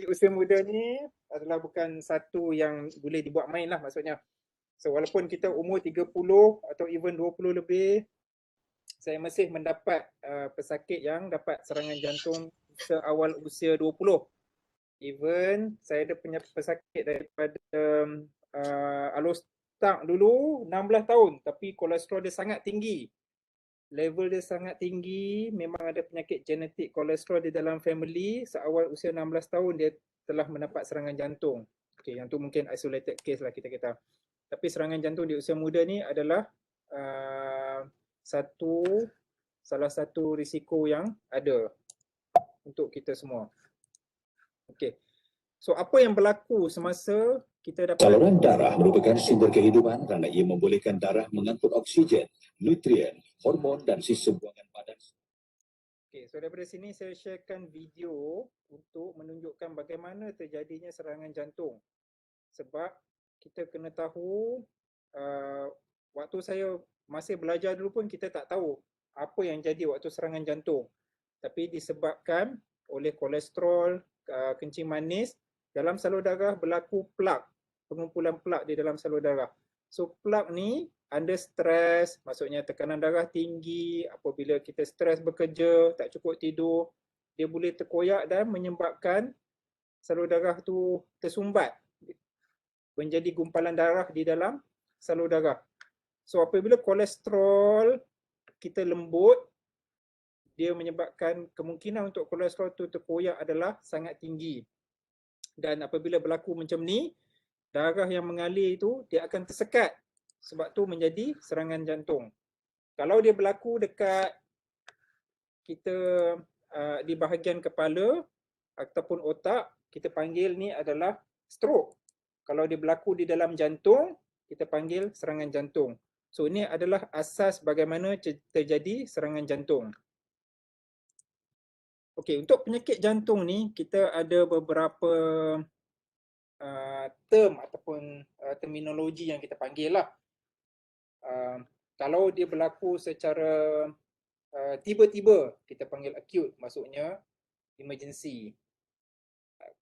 usia muda ni adalah bukan satu yang boleh dibuat main lah maksudnya. So walaupun kita umur 30 atau even 20 lebih, saya masih mendapat pesakit yang dapat serangan jantung seawal usia 20. Even saya ada punya pesakit daripada alostak dulu 16 tahun tapi kolesterol dia sangat tinggi. Level dia sangat tinggi, memang ada penyakit genetik kolesterol di dalam family. Seawal usia 16 tahun dia telah mendapat serangan jantung. Okay, yang tu mungkin isolated case lah kita kata. Tapi serangan jantung di usia muda ni adalah salah satu risiko yang ada untuk kita semua. Okay. So apa yang berlaku semasa kita dapat... Saluran darah merupakan sumber kehidupan kerana ia membolehkan darah mengangkut oksigen, nutrien, hormon dan sistem buangan badan. Okay, so daripada sini saya sharekan video untuk menunjukkan bagaimana terjadinya serangan jantung. Sebab kita kena tahu, waktu saya masih belajar dulu pun kita tak tahu apa yang jadi waktu serangan jantung. Tapi disebabkan oleh kolesterol, kencing manis, dalam salur darah berlaku plak, pengumpulan plak di dalam salur darah. So plak ni under stres, maksudnya tekanan darah tinggi, apabila kita stres bekerja, tak cukup tidur, dia boleh terkoyak dan menyebabkan salur darah tu tersumbat, menjadi gumpalan darah di dalam salur darah. So apabila kolesterol kita lembut, dia menyebabkan kemungkinan untuk kolesterol tu terkoyak adalah sangat tinggi. Dan apabila berlaku macam ni, darah yang mengalir itu dia akan tersekat. Sebab tu menjadi serangan jantung. Kalau dia berlaku dekat kita di bahagian kepala ataupun otak, kita panggil ni adalah stroke. Kalau dia berlaku di dalam jantung, kita panggil serangan jantung. So ini adalah asas bagaimana terjadi serangan jantung. Okey, untuk penyakit jantung ni kita ada beberapa term ataupun terminologi yang kita panggil lah. Kalau dia berlaku secara tiba-tiba, kita panggil acute, maksudnya emergency.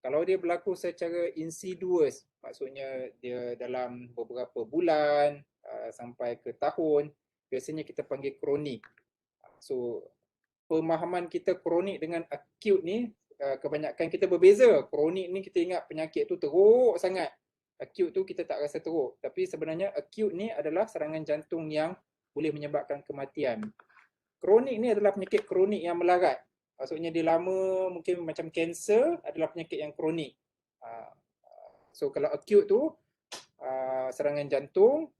Kalau dia berlaku secara insidious, maksudnya dia dalam beberapa bulan sampai ke tahun, biasanya kita panggil kronik. So pemahaman kita kronik dengan acute ni kebanyakan kita berbeza. Kronik ni kita ingat penyakit tu teruk sangat. Acute tu kita tak rasa teruk. Tapi sebenarnya acute ni adalah serangan jantung yang boleh menyebabkan kematian. Kronik ni adalah penyakit kronik yang melarat. Maksudnya dia lama, mungkin macam kanser adalah penyakit yang kronik. So kalau acute tu serangan jantung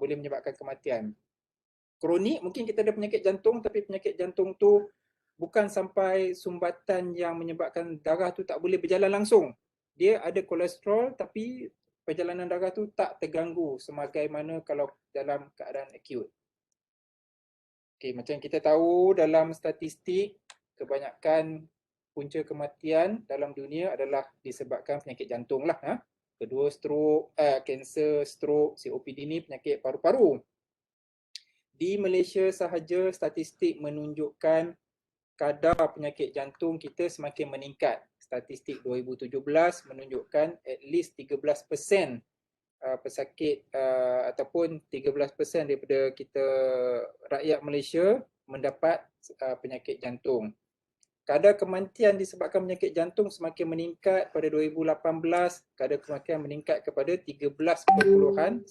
boleh menyebabkan kematian. Kronik mungkin kita ada penyakit jantung tapi penyakit jantung tu bukan sampai sumbatan yang menyebabkan darah tu tak boleh berjalan langsung. Dia ada kolesterol tapi perjalanan darah tu tak terganggu sebagaimana kalau dalam keadaan acute. Okay, macam kita tahu dalam statistik kebanyakan punca kematian dalam dunia adalah disebabkan penyakit jantung lah. Kedua stroke, kanser, stroke, COPD ni penyakit paru-paru. Di Malaysia sahaja statistik menunjukkan kadar penyakit jantung kita semakin meningkat. Statistik 2017 menunjukkan at least 13% pesakit ataupun 13% daripada kita rakyat Malaysia mendapat penyakit jantung. Kadar kematian disebabkan penyakit jantung semakin meningkat pada 2018, kadar kematian meningkat kepada 13.9%.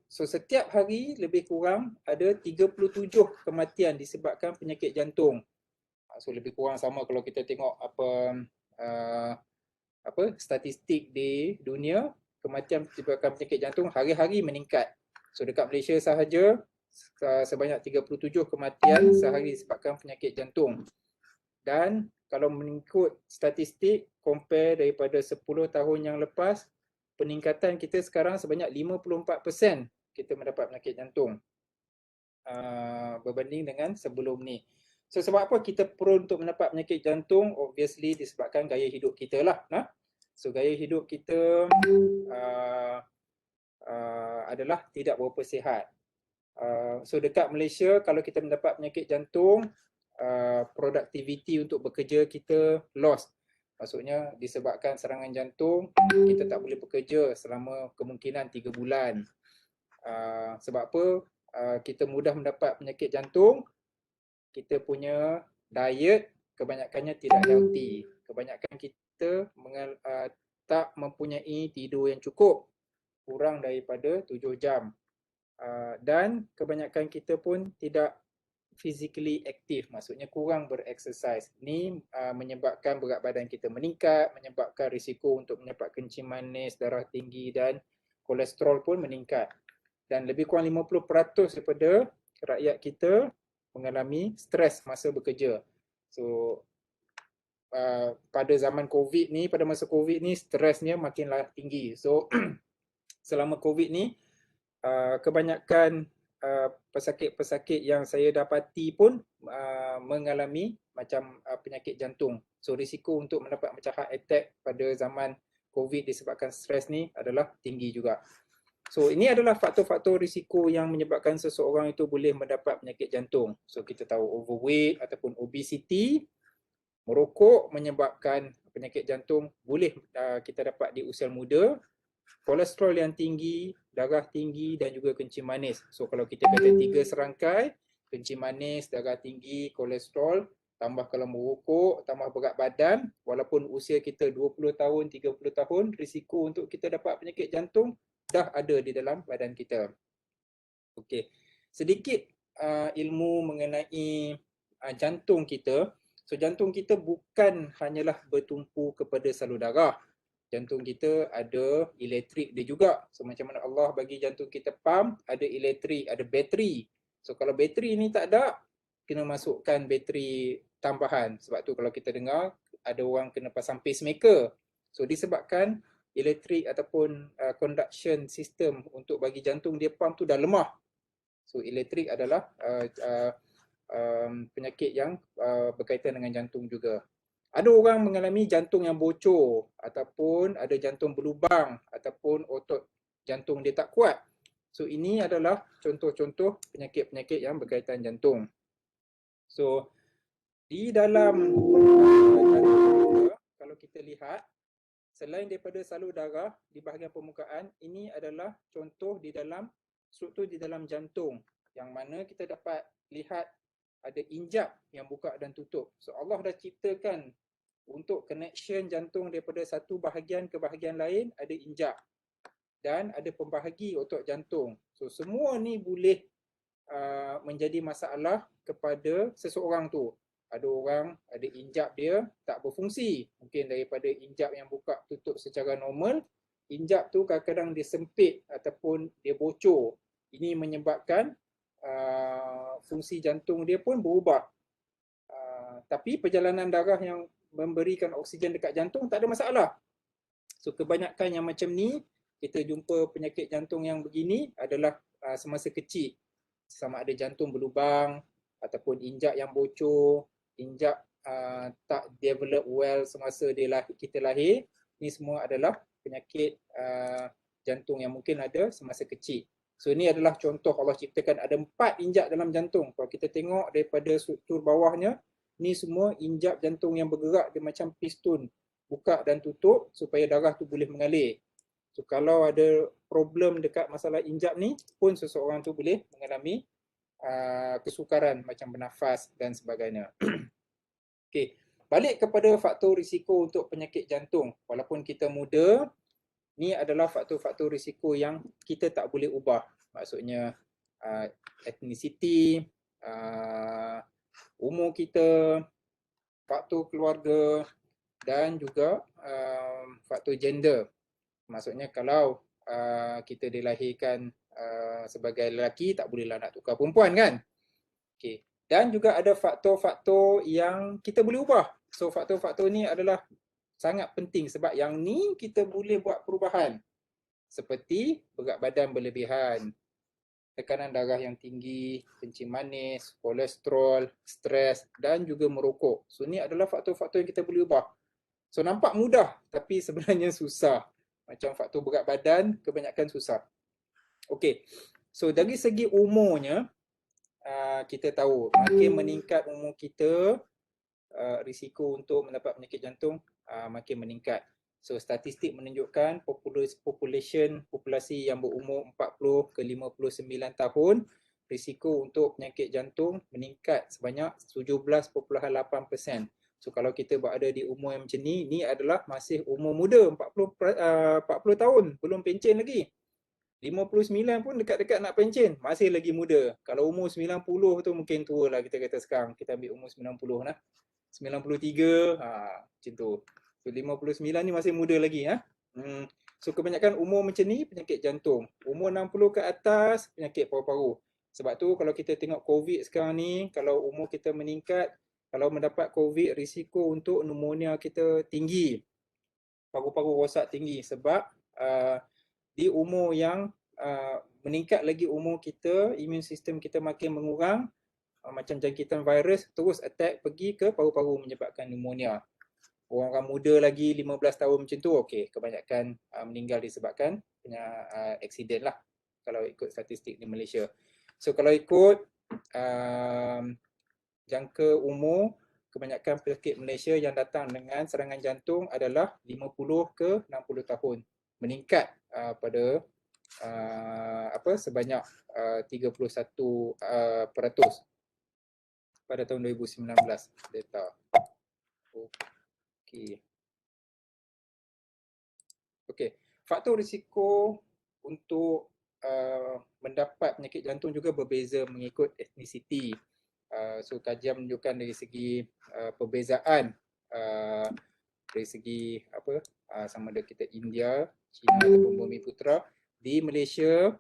So setiap hari lebih kurang ada 37 kematian disebabkan penyakit jantung. So lebih kurang sama kalau kita tengok statistik di dunia, kematian disebabkan penyakit jantung hari-hari meningkat. So dekat Malaysia sahaja sebanyak 37 kematian sehari disebabkan penyakit jantung. Dan kalau mengikut statistik compare daripada 10 tahun yang lepas, peningkatan kita sekarang sebanyak 54% kita mendapat penyakit jantung berbanding dengan sebelum ni. So sebab apa kita prone untuk mendapat penyakit jantung? Obviously disebabkan gaya hidup kita lah. So gaya hidup kita adalah tidak berapa sihat. So dekat Malaysia kalau kita mendapat penyakit jantung, productivity untuk bekerja kita lost. Maksudnya disebabkan serangan jantung, kita tak boleh bekerja selama kemungkinan 3 bulan. Sebab apa? Kita mudah mendapat penyakit jantung, kita punya diet kebanyakannya tidak healthy. Kebanyakan kita tak mempunyai tidur yang cukup, kurang daripada 7 jam. Dan kebanyakan kita pun tidak physically active, maksudnya kurang berexercise. Ni menyebabkan berat badan kita meningkat, menyebabkan risiko untuk mendapat kencing manis, darah tinggi dan kolesterol pun meningkat. Dan lebih kurang 50% daripada rakyat kita mengalami stres masa bekerja. So pada zaman COVID ni, pada masa COVID ni stresnya makinlah tinggi. So selama COVID ni kebanyakan pesakit-pesakit yang saya dapati pun mengalami macam penyakit jantung. So risiko untuk mendapat macam heart attack pada zaman COVID disebabkan stres ni adalah tinggi juga. So ini adalah faktor-faktor risiko yang menyebabkan seseorang itu boleh mendapat penyakit jantung. So kita tahu overweight ataupun obesity, merokok menyebabkan penyakit jantung boleh kita dapat di usia muda. Kolesterol yang tinggi, darah tinggi dan juga kencing manis. So kalau kita kata 3 serangkai, kencing manis, darah tinggi, kolesterol, tambah kalau merokok, tambah berat badan, walaupun usia kita 20 tahun, 30 tahun, risiko untuk kita dapat penyakit jantung dah ada di dalam badan kita. Okey, sedikit ilmu mengenai jantung kita. So jantung kita bukan hanyalah bertumpu kepada salur darah. Jantung kita ada elektrik dia juga. So macam mana Allah bagi jantung kita pump, ada elektrik, ada bateri. So kalau bateri ni tak ada, kena masukkan bateri tambahan. Sebab tu kalau kita dengar ada orang kena pasang pacemaker. So disebabkan elektrik ataupun conduction system untuk bagi jantung dia pump tu dah lemah. So elektrik adalah penyakit yang berkaitan dengan jantung juga. Ada orang mengalami jantung yang bocor ataupun ada jantung berlubang ataupun otot jantung dia tak kuat. So ini adalah contoh-contoh penyakit-penyakit yang berkaitan jantung. So di dalam jantung juga, kalau kita lihat, selain daripada salur darah di bahagian permukaan, ini adalah contoh di dalam struktur di dalam jantung yang mana kita dapat lihat ada injap yang buka dan tutup. So Allah dah ciptakan untuk connection jantung daripada satu bahagian ke bahagian lain ada injap dan ada pembahagi otot jantung. So semua ni boleh menjadi masalah kepada seseorang tu. Ada orang ada injap dia tak berfungsi, mungkin daripada injap yang buka tutup secara normal, injap tu kadang-kadang dia sempit ataupun dia bocor. Ini menyebabkan fungsi jantung dia pun berubah. Tapi perjalanan darah yang memberikan oksigen dekat jantung tak ada masalah. So kebanyakan yang macam ni, kita jumpa penyakit jantung yang begini adalah semasa kecil. Sama ada jantung berlubang ataupun injap yang bocor, injap tak develop well semasa kita lahir. Ni semua adalah penyakit jantung yang mungkin ada semasa kecil. So ini adalah contoh Allah ciptakan ada 4 injap dalam jantung. Kalau kita tengok daripada struktur bawahnya, ni semua injap jantung yang bergerak, dia macam piston buka dan tutup supaya darah tu boleh mengalir. So kalau ada problem dekat masalah injap ni pun seseorang tu boleh mengalami kesukaran macam bernafas dan sebagainya. Okey, balik kepada faktor risiko untuk penyakit jantung. Walaupun kita muda, ni adalah faktor-faktor risiko yang kita tak boleh ubah. Maksudnya ethnicity, umur kita, faktor keluarga dan juga faktor gender. Maksudnya kalau kita dilahirkan sebagai lelaki, tak bolehlah nak tukar perempuan kan. Okay. Dan juga ada faktor-faktor yang kita boleh ubah. So faktor-faktor ni adalah sangat penting sebab yang ni kita boleh buat perubahan. Seperti berat badan berlebihan, tekanan darah yang tinggi, kencing manis, kolesterol, stres dan juga merokok. So ni adalah faktor-faktor yang kita boleh ubah. So nampak mudah tapi sebenarnya susah. Macam faktor berat badan kebanyakan susah. Okey. So dari segi umurnya, kita tahu makin meningkat umur kita, risiko untuk mendapat penyakit jantung makin meningkat. So statistik menunjukkan populasi yang berumur 40 ke 59 tahun, risiko untuk penyakit jantung meningkat sebanyak 17.8%. So kalau kita berada di umur yang macam ni adalah masih umur muda, 40 tahun, belum pencen lagi. 59 pun dekat-dekat nak pencen, masih lagi muda. Kalau umur 90 tu mungkin tua lah kita kata sekarang. Kita ambil umur 90 lah. 93, macam tu. So 59 ni masih muda lagi. So kebanyakan umur macam ni penyakit jantung. Umur 60 ke atas penyakit paru-paru. Sebab tu kalau kita tengok COVID sekarang ni, kalau umur kita meningkat, kalau mendapat COVID, risiko untuk pneumonia kita tinggi. Paru-paru rosak tinggi sebab di umur yang meningkat lagi umur kita, imun sistem kita makin mengurang, macam jangkitan virus terus attack pergi ke paru-paru menyebabkan pneumonia. Orang-orang muda lagi 15 tahun macam tu, okey, kebanyakan meninggal disebabkan aksiden lah kalau ikut statistik di Malaysia. So kalau ikut jangka umur, kebanyakan penyakit Malaysia yang datang dengan serangan jantung adalah 50 ke 60 tahun. Meningkat pada sebanyak 31% pada tahun 2019 data. Okey. Faktor risiko untuk mendapat penyakit jantung juga berbeza mengikut etnisiti. So kajian menunjukkan dari segi perbezaan dari segi sama ada kita India, China ataupun Bumiputera. Di Malaysia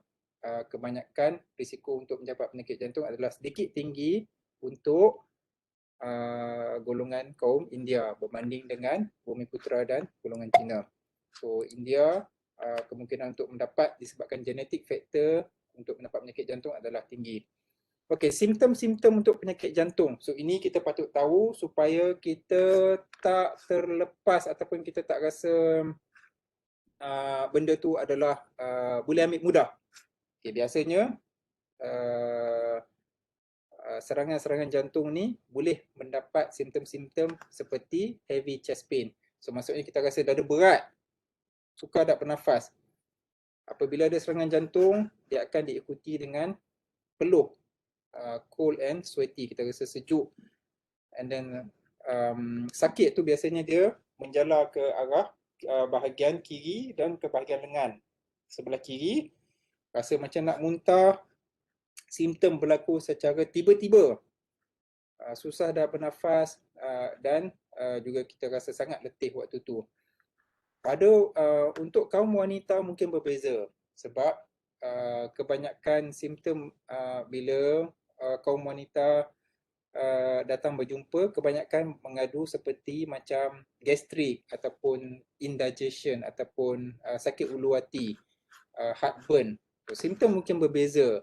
kebanyakan risiko untuk mendapat penyakit jantung adalah sedikit tinggi untuk golongan kaum India berbanding dengan Bumiputera dan golongan Cina. So India kemungkinan untuk mendapat disebabkan genetik faktor untuk mendapat penyakit jantung adalah tinggi. Okey, simptom-simptom untuk penyakit jantung. So ini kita patut tahu supaya kita tak terlepas ataupun kita tak rasa benda tu adalah boleh ambil mudah. Okay, biasanya serangan-serangan jantung ni boleh mendapat simptom-simptom seperti heavy chest pain. So maksudnya kita rasa dada berat, sukar tak bernafas. Apabila ada serangan jantung, dia akan diikuti dengan peluh, cold and sweaty, kita rasa sejuk. And then sakit tu biasanya dia menjala ke arah bahagian kiri dan ke bahagian lengan. Sebelah kiri rasa macam nak muntah, simptom berlaku secara tiba-tiba, susah dah bernafas dan juga kita rasa sangat letih waktu tu. Pada untuk kaum wanita mungkin berbeza sebab kebanyakan simptom bila kaum wanita datang berjumpa, kebanyakan mengadu seperti macam gastrik ataupun indigestion ataupun sakit ulu hati, heartburn. So, simptom mungkin berbeza.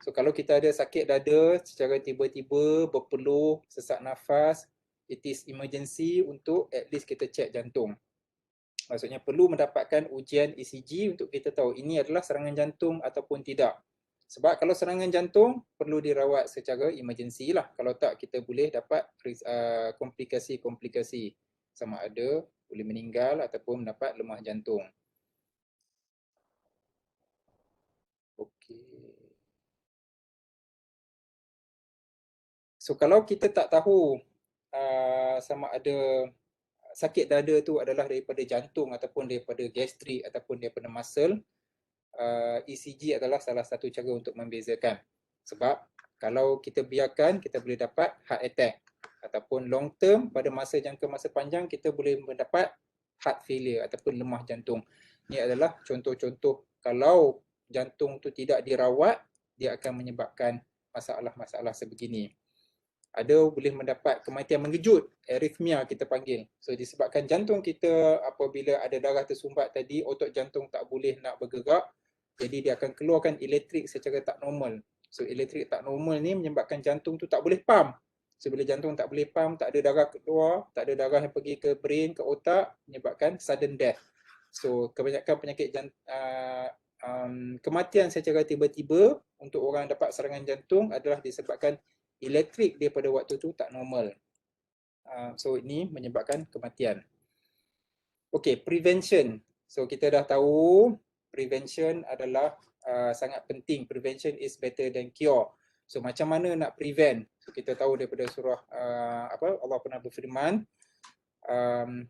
So kalau kita ada sakit dada secara tiba-tiba, berpeluh, sesak nafas, it is emergency untuk at least kita cek jantung. Maksudnya perlu mendapatkan ujian ECG untuk kita tahu ini adalah serangan jantung ataupun tidak. Sebab kalau serangan jantung perlu dirawat secara emergency lah. Kalau tak kita boleh dapat komplikasi-komplikasi, sama ada boleh meninggal ataupun mendapat lemah jantung. Okey. So kalau kita tak tahu sama ada sakit dada tu adalah daripada jantung ataupun daripada gastrik ataupun daripada muscle, ECG adalah salah satu cara untuk membezakan. Sebab kalau kita biarkan, kita boleh dapat heart attack ataupun long term pada jangka masa panjang kita boleh mendapat heart failure ataupun lemah jantung. Ini adalah contoh-contoh kalau jantung tu tidak dirawat, dia akan menyebabkan masalah-masalah sebegini. Ada boleh mendapat kematian mengejut, arrhythmia kita panggil. So disebabkan jantung kita apabila ada darah tersumbat tadi, otot jantung tak boleh nak bergerak, jadi dia akan keluarkan elektrik secara tak normal. So elektrik tak normal ni menyebabkan jantung tu tak boleh pump. So bila jantung tak boleh pump, tak ada darah keluar, tak ada darah yang pergi ke brain, ke otak, menyebabkan sudden death. So kebanyakan penyakit kematian secara tiba-tiba untuk orang dapat serangan jantung adalah disebabkan elektrik dia pada waktu tu tak normal. So ini menyebabkan kematian. Okay, prevention. So kita dah tahu prevention adalah sangat penting. Prevention is better than cure. So macam mana nak prevent? So kita tahu daripada surah Allah pernah berfirman,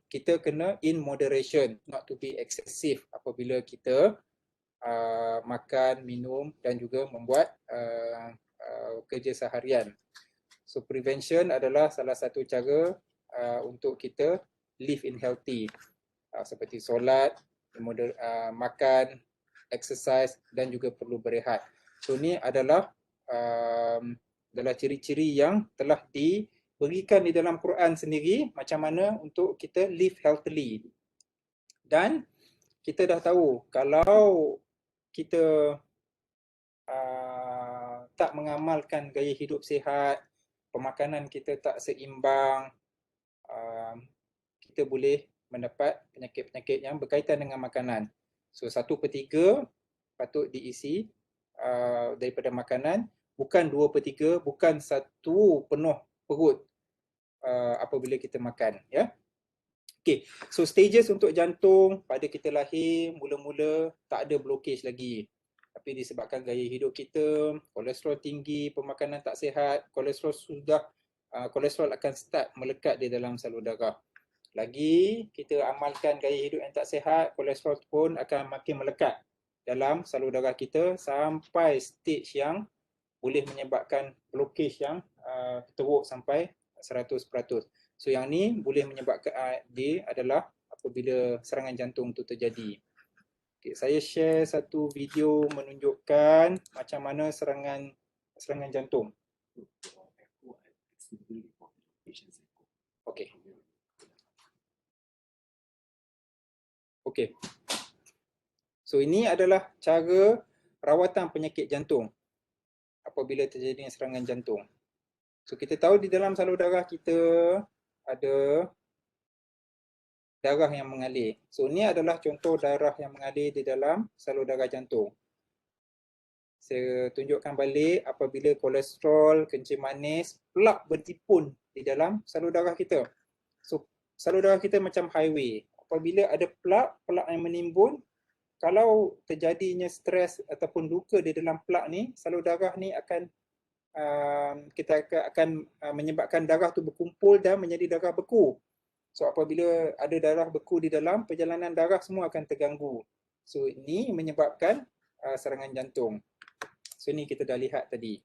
kita kena in moderation, not to be excessive apabila kita makan, minum dan juga membuat kerja seharian. So prevention adalah salah satu cara untuk kita live in healthy, seperti solat, makan, exercise dan juga perlu berehat. So ni adalah ciri-ciri yang telah diberikan di dalam Quran sendiri macam mana untuk kita live healthily. Dan kita dah tahu kalau kita tak mengamalkan gaya hidup sihat, pemakanan kita tak seimbang, kita boleh mendapat penyakit-penyakit yang berkaitan dengan makanan. So 1/3 patut diisi daripada makanan, bukan 2/3, bukan 1 penuh perut apabila kita makan, ya. Okay, so stages untuk jantung pada kita lahir mula-mula tak ada blockage lagi. Tapi disebabkan gaya hidup kita, kolesterol tinggi, pemakanan tak sihat, kolesterol akan start melekat di dalam salur darah. Lagi kita amalkan gaya hidup yang tak sihat, kolesterol pun akan makin melekat dalam salur darah kita sampai stage yang boleh menyebabkan blockage yang teruk sampai 100%. So yang ni boleh menyebabkan dia adalah apabila serangan jantung tu terjadi. Okay, saya share satu video menunjukkan macam mana serangan jantung. Okay. Okay. So ini adalah cara rawatan penyakit jantung apabila terjadi serangan jantung. So kita tahu di dalam salur darah kita ada darah yang mengalir. So ini adalah contoh darah yang mengalir di dalam salur darah jantung. Saya tunjukkan balik apabila kolesterol, kencing manis, plak bertimbun di dalam salur darah kita. So salur darah kita macam highway. Apabila ada plak yang menimbun, kalau terjadinya stres ataupun duka di dalam plak ni, salur darah ni akan menyebabkan darah tu berkumpul dan menjadi darah beku. So apabila ada darah beku di dalam, perjalanan darah semua akan terganggu. So ini menyebabkan serangan jantung. So ini kita dah lihat tadi.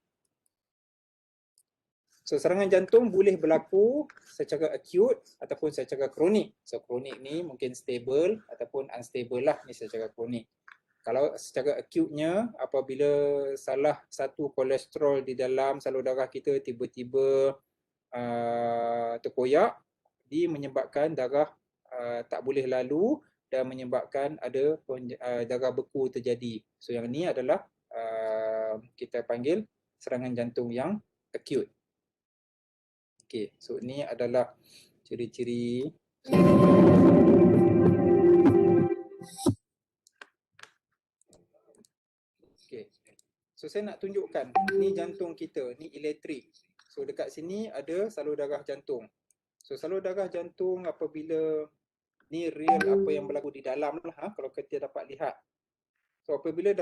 So serangan jantung boleh berlaku secara acute ataupun secara kronik. So kronik ni mungkin stable ataupun unstable lah ni secara kronik. Kalau secara acute-nya apabila salah satu kolesterol di dalam salur darah kita tiba-tiba terkoyak, dia menyebabkan darah tak boleh lalu dan menyebabkan ada darah beku terjadi. So yang ni adalah kita panggil serangan jantung yang acute. Okay, so ni adalah ciri-ciri. Okay, so saya nak tunjukkan ni jantung kita, ni elektrik. So dekat sini ada salur darah jantung. So salur darah jantung apabila ni real apa yang berlaku di dalam lah, kalau kita dapat lihat. So apabila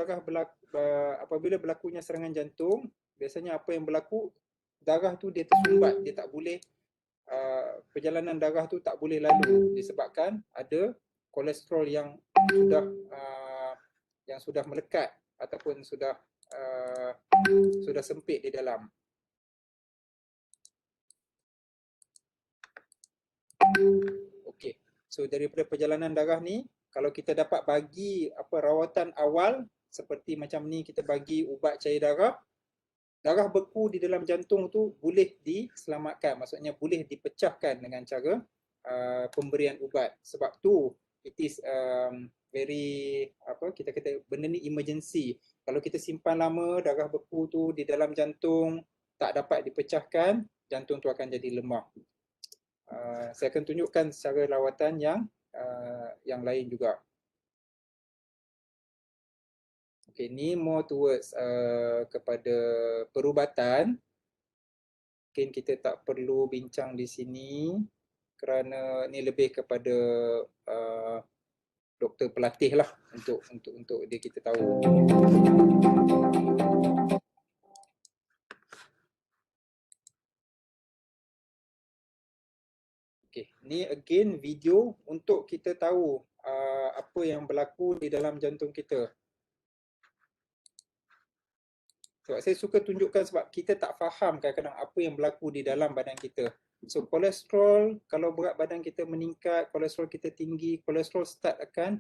apabila berlakunya serangan jantung, biasanya apa yang berlaku, darah tu dia tersumbat, dia tak boleh perjalanan darah tu tak boleh lalu disebabkan ada kolesterol yang sudah melekat ataupun sudah sempit di dalam. Okey. So daripada perjalanan darah ni, kalau kita dapat bagi rawatan awal seperti macam ni, kita bagi ubat cair darah beku di dalam jantung tu boleh diselamatkan. Maksudnya boleh dipecahkan dengan cara pemberian ubat. Sebab tu it is very kita kata benda ni emergency. Kalau kita simpan lama darah beku tu di dalam jantung tak dapat dipecahkan, jantung tu akan jadi lemah. Saya akan tunjukkan cara rawatan yang lain juga. Okay, ni more towards kepada perubatan. Mungkin kita tak perlu bincang di sini kerana ni lebih kepada doktor pelatih lah untuk dia kita tahu. Okay, ni again video untuk kita tahu apa yang berlaku di dalam jantung kita. Sebab saya suka tunjukkan sebab kita tak faham kadang-kadang apa yang berlaku di dalam badan kita. So kolesterol, kalau berat badan kita meningkat, kolesterol kita tinggi, kolesterol start akan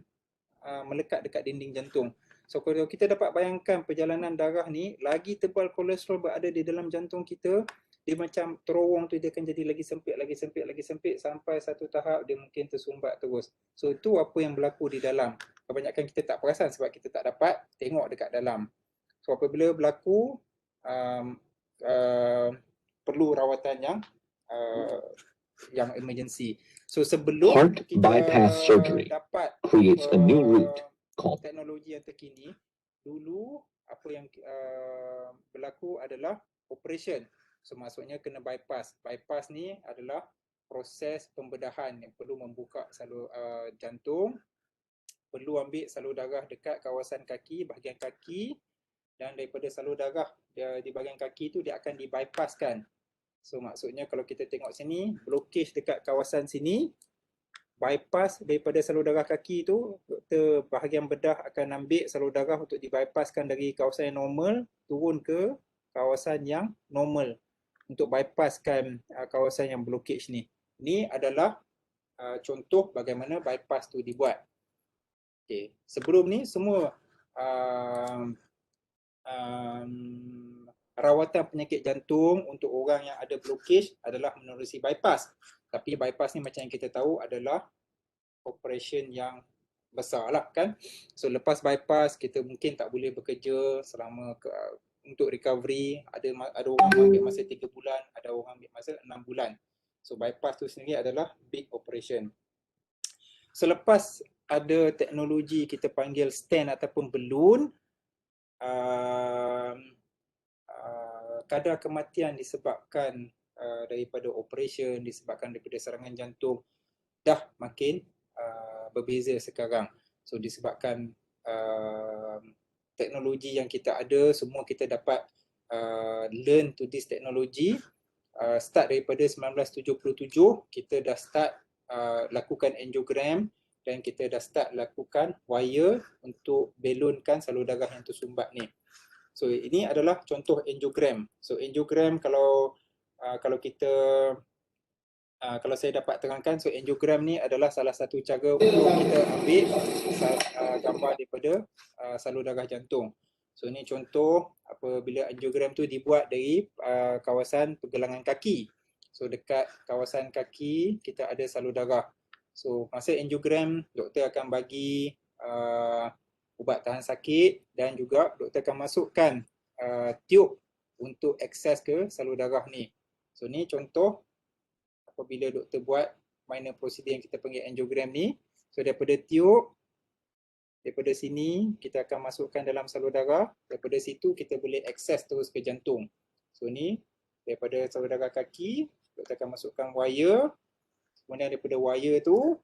melekat dekat dinding jantung. So kalau kita dapat bayangkan perjalanan darah ni, lagi tebal kolesterol berada di dalam jantung kita, dia macam terowong tu dia akan jadi lagi sempit, lagi sempit, lagi sempit sampai satu tahap dia mungkin tersumbat terus. So itu apa yang berlaku di dalam. Kebanyakan kita tak perasan sebab kita tak dapat tengok dekat dalam. So apabila berlaku, perlu rawatan yang emergency. So sebelum Heart kita bypass surgery dapat creates a new route called teknologi yang terkini, dulu apa yang berlaku adalah operation. So maksudnya kena bypass. Bypass ni adalah proses pembedahan yang perlu membuka salur jantung, perlu ambil salur darah dekat kawasan kaki, bahagian kaki, dan daripada salur darah di bahagian kaki tu dia akan dibypasskan. So maksudnya kalau kita tengok sini, blockage dekat kawasan sini, bypass daripada salur darah kaki tu, doktor bahagian bedah akan ambil salur darah untuk dibypasskan dari kawasan yang normal turun ke kawasan yang normal untuk bypasskan kawasan yang blockage ni. Ini adalah contoh bagaimana bypass tu dibuat. Okay. Sebelum ni semua rawatan penyakit jantung untuk orang yang ada blockage adalah menerusi bypass. Tapi bypass ni macam yang kita tahu adalah operation yang besar lah kan. So lepas bypass kita mungkin tak boleh bekerja selama untuk recovery. Ada orang ambil masa 3 bulan, ada orang ambil masa 6 bulan. So bypass tu sendiri adalah big operation. Selepas ada teknologi kita panggil stent ataupun balloon, kadar kematian disebabkan daripada operation, disebabkan daripada serangan jantung dah makin berbeza sekarang. So disebabkan teknologi yang kita ada, semua kita dapat learn to this technology. Start daripada 1977, kita dah start lakukan angiogram dan kita dah start lakukan wire untuk balonkan salur darah yang tersumbat ni. So ini adalah contoh angiogram. So angiogram kalau kita kalau saya dapat terangkan, so angiogram ni adalah salah satu cara untuk kita ambil gambar daripada salur darah jantung. So ini contoh apabila angiogram tu dibuat dari kawasan pergelangan kaki. So dekat kawasan kaki kita ada salur darah. So masa angiogram, doktor akan bagi ubat tahan sakit dan juga doktor akan masukkan tiub untuk akses ke salur darah ni. So ni contoh apabila doktor buat minor procedure yang kita panggil angiogram ni. So daripada tiub, daripada sini kita akan masukkan dalam salur darah, daripada situ kita boleh akses terus ke jantung. So ni daripada salur darah kaki, doktor akan masukkan wire, kemudian daripada wire tu,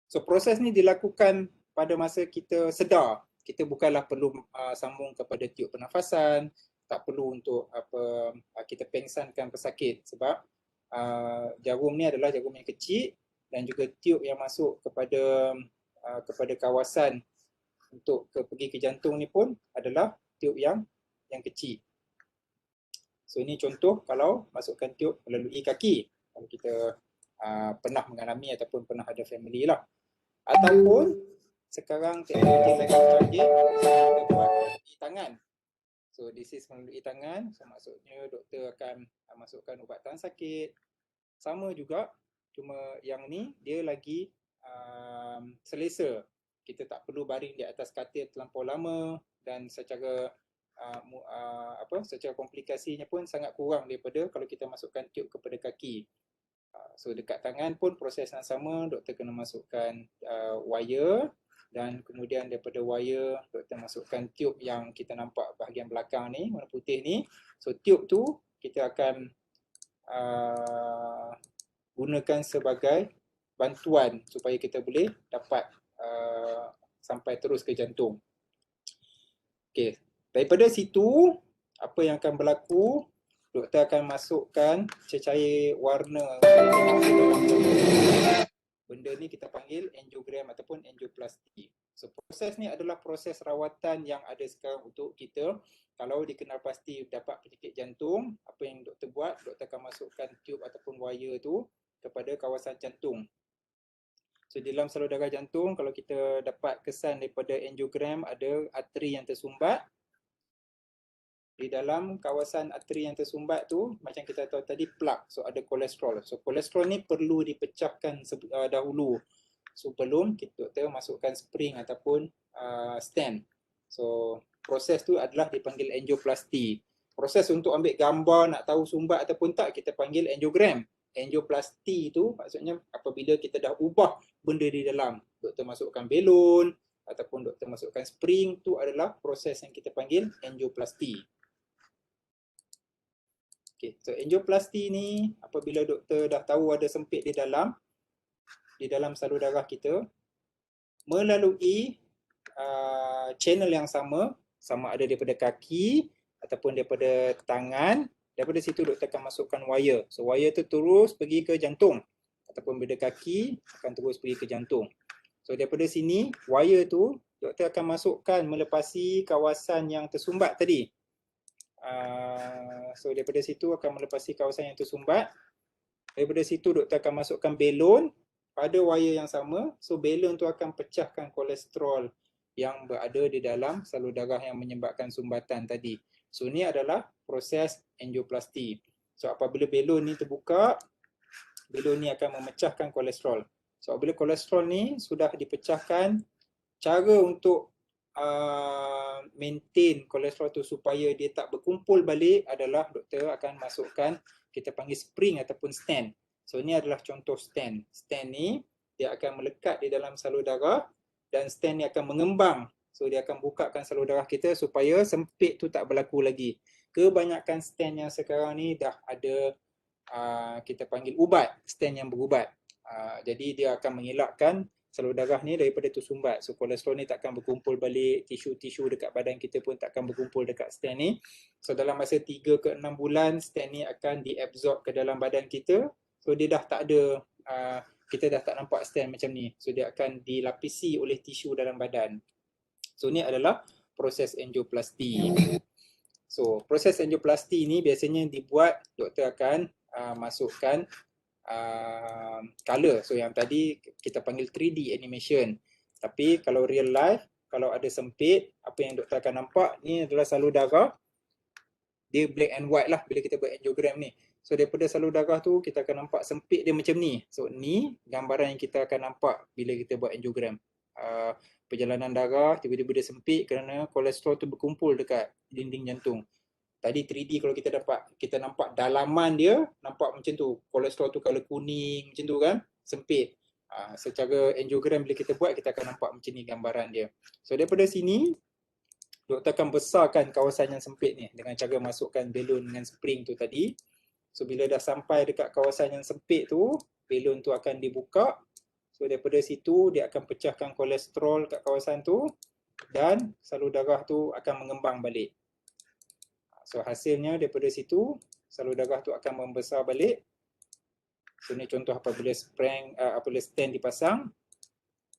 so proses ni dilakukan pada masa kita sedar. Kita bukanlah perlu sambung kepada tiub pernafasan, tak perlu untuk kita pengsankan pesakit sebab jarum ni adalah jarum yang kecil dan juga tiub yang masuk kepada kawasan untuk pergi ke jantung ni pun adalah tiub yang kecil. So ini contoh kalau masukkan tiub melalui kaki, kalau kita pernah mengalami ataupun pernah ada family lah. Ataupun sekarang teknologi lagi canggih, kita buat melalui tangan. So this is melalui tangan, so maksudnya doktor akan masukkan ubat tahan sakit. Sama juga, cuma yang ni dia lagi selesa. Kita tak perlu baring di atas katil terlampau lama dan secara secara komplikasinya pun sangat kurang daripada kalau kita masukkan tiub kepada kaki. So dekat tangan pun proses yang sama, doktor kena masukkan wire, Dan kemudian daripada wire, doktor masukkan tube yang kita nampak bahagian belakang ni, warna putih ni. So tube tu kita akan gunakan sebagai bantuan supaya kita boleh dapat sampai terus ke jantung. Okey, daripada situ apa yang akan berlaku, doktor akan masukkan cecair warna benda ni kita panggil angiogram ataupun angioplasty. So proses ni adalah proses rawatan yang ada sekarang untuk kita. Kalau dikenal pasti dapat penyakit jantung, apa yang doktor buat, doktor akan masukkan tube ataupun wire tu kepada kawasan jantung. So di dalam salur darah jantung, kalau kita dapat kesan daripada angiogram, ada arteri yang tersumbat. Di dalam kawasan arteri yang tersumbat tu, macam kita tahu tadi, plak. So ada kolesterol. So kolesterol ni perlu dipecahkan dahulu sebelum kita masukkan spring ataupun stent. So proses tu adalah dipanggil angioplasty. Proses untuk ambil gambar nak tahu sumbat ataupun tak, kita panggil angiogram. Angioplasty tu maksudnya apabila kita dah ubah benda di dalam. Doktor masukkan belon ataupun doktor masukkan spring, tu adalah proses yang kita panggil angioplasty. Okay, so angioplasty ni apabila doktor dah tahu ada sempit di dalam salur darah kita, melalui channel yang sama ada daripada kaki ataupun daripada tangan, daripada situ doktor akan masukkan wire. So wire tu terus pergi ke jantung ataupun daripada kaki akan terus pergi ke jantung. So daripada sini wire tu doktor akan masukkan melepasi kawasan yang tersumbat tadi. So daripada situ akan melepasi kawasan yang tersumbat. Daripada situ doktor akan masukkan belon pada wire yang sama. So belon tu akan pecahkan kolesterol yang berada di dalam salur darah yang menyebabkan sumbatan tadi. So ni adalah proses angioplasty. So apabila belon ni terbuka, belon ni akan memecahkan kolesterol. So apabila kolesterol ni sudah dipecahkan, cara untuk maintain kolesterol tu supaya dia tak berkumpul balik adalah doktor akan masukkan, kita panggil spring ataupun stent. So ini adalah contoh stent. Stent ni dia akan melekat di dalam salur darah dan stent ni akan mengembang. So dia akan bukakan salur darah kita supaya sempit tu tak berlaku lagi. Kebanyakan stent yang sekarang ni dah ada kita panggil ubat, stent yang berubat. Jadi dia akan mengelakkan salur darah ni daripada tersumbat. So kolesterol ni takkan berkumpul balik, tisu-tisu dekat badan kita pun takkan berkumpul dekat stent ni. So dalam masa 3 ke 6 bulan stent ni akan diabsorb ke dalam badan kita. So dia dah tak ada, kita dah tak nampak stent macam ni. So dia akan dilapisi oleh tisu dalam badan. So ni adalah proses angioplasty. So proses angioplasty ni biasanya dibuat, doktor akan masukkan color. So yang tadi kita panggil 3D animation. Tapi kalau real life, kalau ada sempit, apa yang doktor akan nampak ni adalah salur darah. Dia black and white lah bila kita buat angiogram ni. So daripada salur darah tu kita akan nampak sempit dia macam ni. So ni gambaran yang kita akan nampak bila kita buat angiogram. Perjalanan darah tiba-tiba dia sempit kerana kolesterol tu berkumpul dekat dinding jantung. Tadi 3D kalau kita nampak dalaman dia, nampak macam tu. Kolesterol tu color kuning macam tu kan, sempit. Secara angiogram bila kita buat, kita akan nampak macam ni gambaran dia. So daripada sini, doktor akan besarkan kawasan yang sempit ni dengan cara masukkan belon dengan spring tu tadi. So bila dah sampai dekat kawasan yang sempit tu, belon tu akan dibuka. So daripada situ, dia akan pecahkan kolesterol kat kawasan tu dan salur darah tu akan mengembang balik. So hasilnya daripada situ, salur darah tu akan membesar balik. So ni contoh apabila stent dipasang.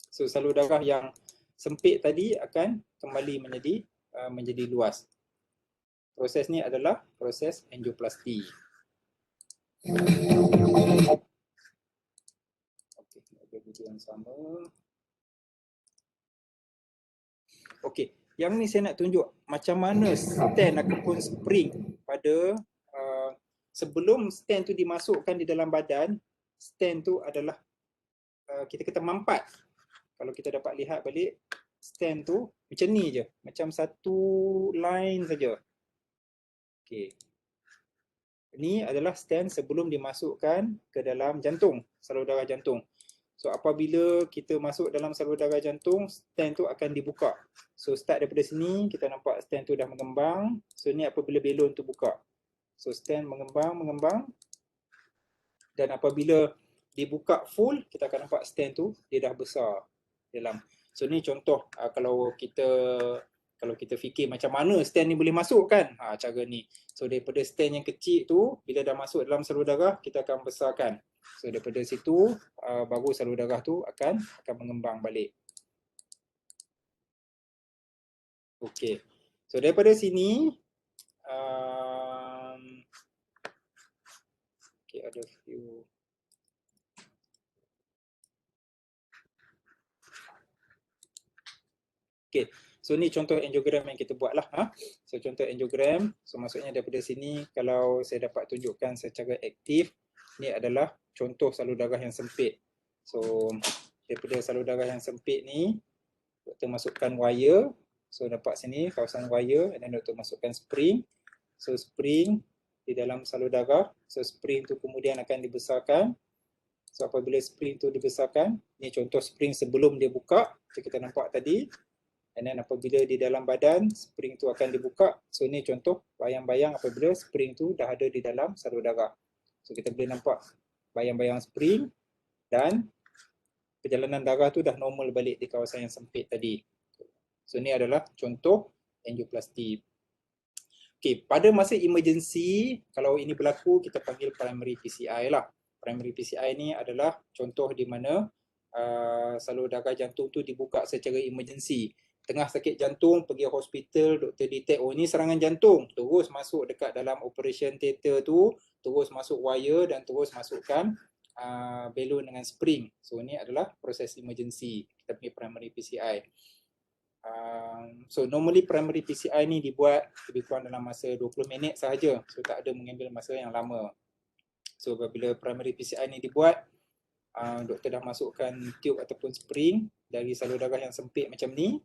So salur darah yang sempit tadi akan kembali menjadi luas. Proses ni adalah proses angioplasty. Okey, ada video yang sama. Okey. Yang ni saya nak tunjuk macam mana stent ataupun spring pada sebelum stent tu dimasukkan di dalam badan. Stent tu adalah kita kata mampat. Kalau kita dapat lihat balik, stent tu macam ni je, macam satu line saja. Okey. Ini adalah stent sebelum dimasukkan ke dalam jantung, salur darah jantung. So apabila kita masuk dalam salur darah jantung, stent tu akan dibuka. So start daripada sini, kita nampak stent tu dah mengembang. So ni apabila belon tu buka. So stent mengembang. Dan apabila dibuka full, kita akan nampak stent tu dia dah besar dalam. So ni contoh kalau kita fikir macam mana stent ni boleh masuk kan, cara ni. So daripada stent yang kecil tu, bila dah masuk dalam salur darah, kita akan besarkan. So daripada situ baru salur darah tu akan mengembang balik. Okey. So daripada sini okey, ada few. Okey. So ni contoh angiogram yang kita buat lah. So contoh angiogram. So maksudnya daripada sini kalau saya dapat tunjukkan secara aktif, ni adalah contoh salur darah yang sempit. So daripada salur darah yang sempit ni, doktor masukkan wire. So dapat sini kawasan wire dan doktor masukkan spring. So spring di dalam salur darah. So spring tu kemudian akan dibesarkan. So apabila spring tu dibesarkan, ni contoh spring sebelum dia buka. So kita nampak tadi. And then apabila di dalam badan, spring tu akan dibuka. So ni contoh bayang-bayang apabila spring tu dah ada di dalam salur darah. So kita boleh nampak bayang-bayang spring dan perjalanan darah tu dah normal balik di kawasan yang sempit tadi. So ni adalah contoh angioplasti. Okey, pada masa emergency, kalau ini berlaku, kita panggil primary PCI lah. Primary PCI ni adalah contoh di mana salur darah jantung tu dibuka secara emergency. Tengah sakit jantung, pergi hospital, doktor detect, oh ni serangan jantung. Terus masuk dekat dalam operation theater tu, terus masuk wire dan terus masukkan balloon dengan spring. So ni adalah proses emergency. Kita panggil primary PCI. So normally primary PCI ni dibuat lebih kurang dalam masa 20 minit sahaja. So tak ada mengambil masa yang lama. So apabila primary PCI ni dibuat, doktor dah masukkan tube ataupun spring dari salur darah yang sempit macam ni.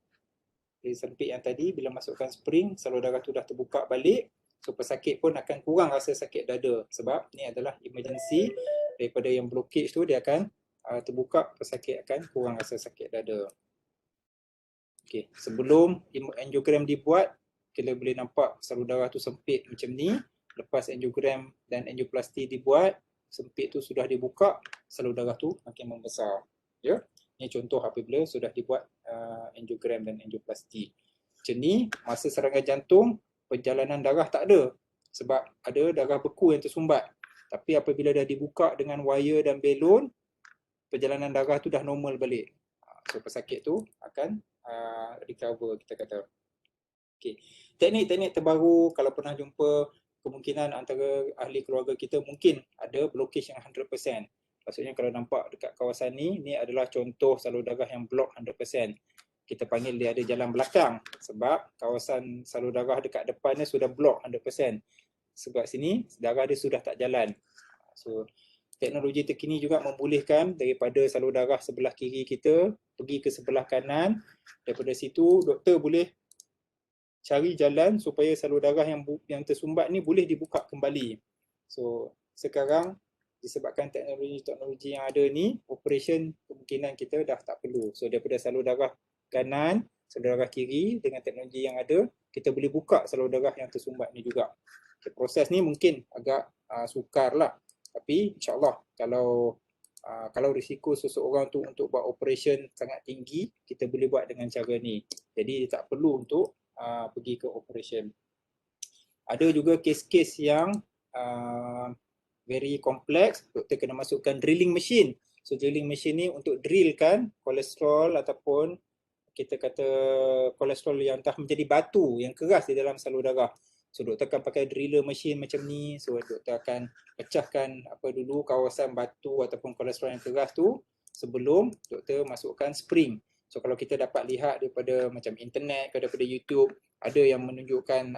Dari sempit yang tadi, bila masukkan spring, salur darah tu dah terbuka balik. So pesakit pun akan kurang rasa sakit dada. Sebab ni adalah emergency. Daripada yang blockage tu dia akan terbuka, pesakit akan kurang rasa sakit dada. Okay. Sebelum angiogram dibuat, kita boleh nampak salur darah tu sempit macam ni. Lepas angiogram dan angioplasti dibuat, sempit tu sudah dibuka, salur darah tu makin membesar. Ya. Ini contoh apabila sudah dibuat angiogram dan angioplasti. Macam ni, masa serangan jantung, perjalanan darah tak ada. Sebab ada darah beku yang tersumbat. Tapi apabila dah dibuka dengan wire dan balon, perjalanan darah tu dah normal balik. So pesakit tu akan recover, kita kata. Okay. Teknik-teknik terbaru, kalau pernah jumpa, kemungkinan antara ahli keluarga kita mungkin ada blockage yang 100%. Maksudnya kalau nampak dekat kawasan ni adalah contoh salur darah yang block 100%. Kita panggil dia ada jalan belakang sebab kawasan salur darah dekat depannya sudah block 100%. Sebab sini darah dia sudah tak jalan. So teknologi terkini juga membolehkan daripada salur darah sebelah kiri kita pergi ke sebelah kanan. Daripada situ doktor boleh cari jalan supaya salur darah yang tersumbat ni boleh dibuka kembali. So sekarang disebabkan teknologi yang ada ni, operation kemungkinan kita dah tak perlu. So daripada salur darah kanan, salur darah kiri dengan teknologi yang ada, kita boleh buka salur darah yang tersumbat ni juga. Okay, proses ni mungkin agak sukar lah. Tapi insyaAllah kalau risiko seseorang tu untuk buat operation sangat tinggi, kita boleh buat dengan cara ni. Jadi tak perlu untuk pergi ke operation. Ada juga kes-kes yang very complex, doktor kena masukkan drilling machine. So drilling machine ni untuk drillkan kolesterol ataupun kita kata kolesterol yang entah menjadi batu yang keras di dalam salur darah. So doktor akan pakai driller machine macam ni. So doktor akan pecahkan dulu kawasan batu ataupun kolesterol yang keras tu sebelum doktor masukkan spring. So kalau kita dapat lihat daripada macam internet ke daripada YouTube, ada yang menunjukkan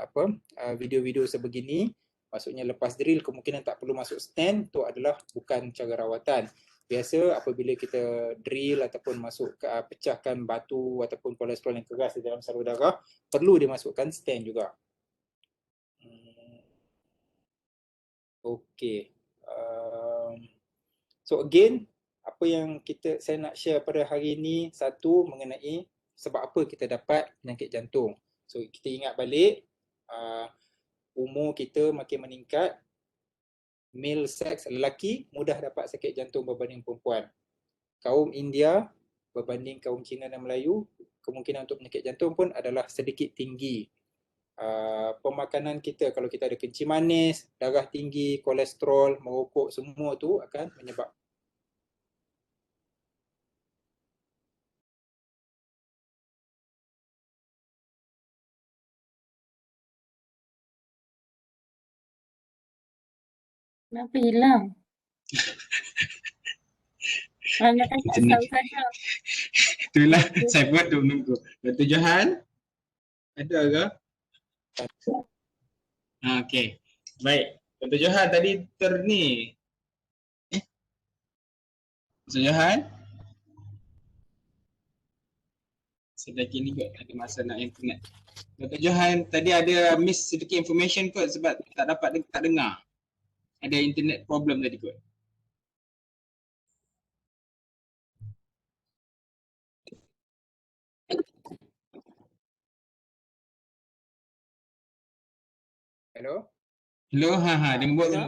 video-video sebegini. Maksudnya lepas drill kemungkinan tak perlu masuk stand, tu adalah bukan cara rawatan. Biasa apabila kita drill ataupun masuk pecahkan batu ataupun kolesterol yang keras di dalam salur darah, perlu dimasukkan stand juga. Okay. So again, apa yang saya nak share pada hari ini, satu mengenai sebab apa kita dapat penyakit jantung. So kita ingat balik, umur kita makin meningkat, male sex lelaki mudah dapat sakit jantung berbanding perempuan. Kaum India berbanding kaum Cina dan Melayu, kemungkinan untuk penyakit jantung pun adalah sedikit tinggi. Pemakanan kita, kalau kita ada kencing manis, darah tinggi, kolesterol, merokok, semua tu akan menyebabkan Kenapa hilang? Mana tak tahu saya. Itulah saya buat tu menunggu. Dr. Johan? Ada ke? Okey. Baik. Dr. Johan tadi ni. Dr. Johan? Sedikit ni kot ada masalah internet. Dr. Johan tadi ada miss sedikit information kot sebab tak dengar. Ada internet problem tadi kot. Hello? Hello,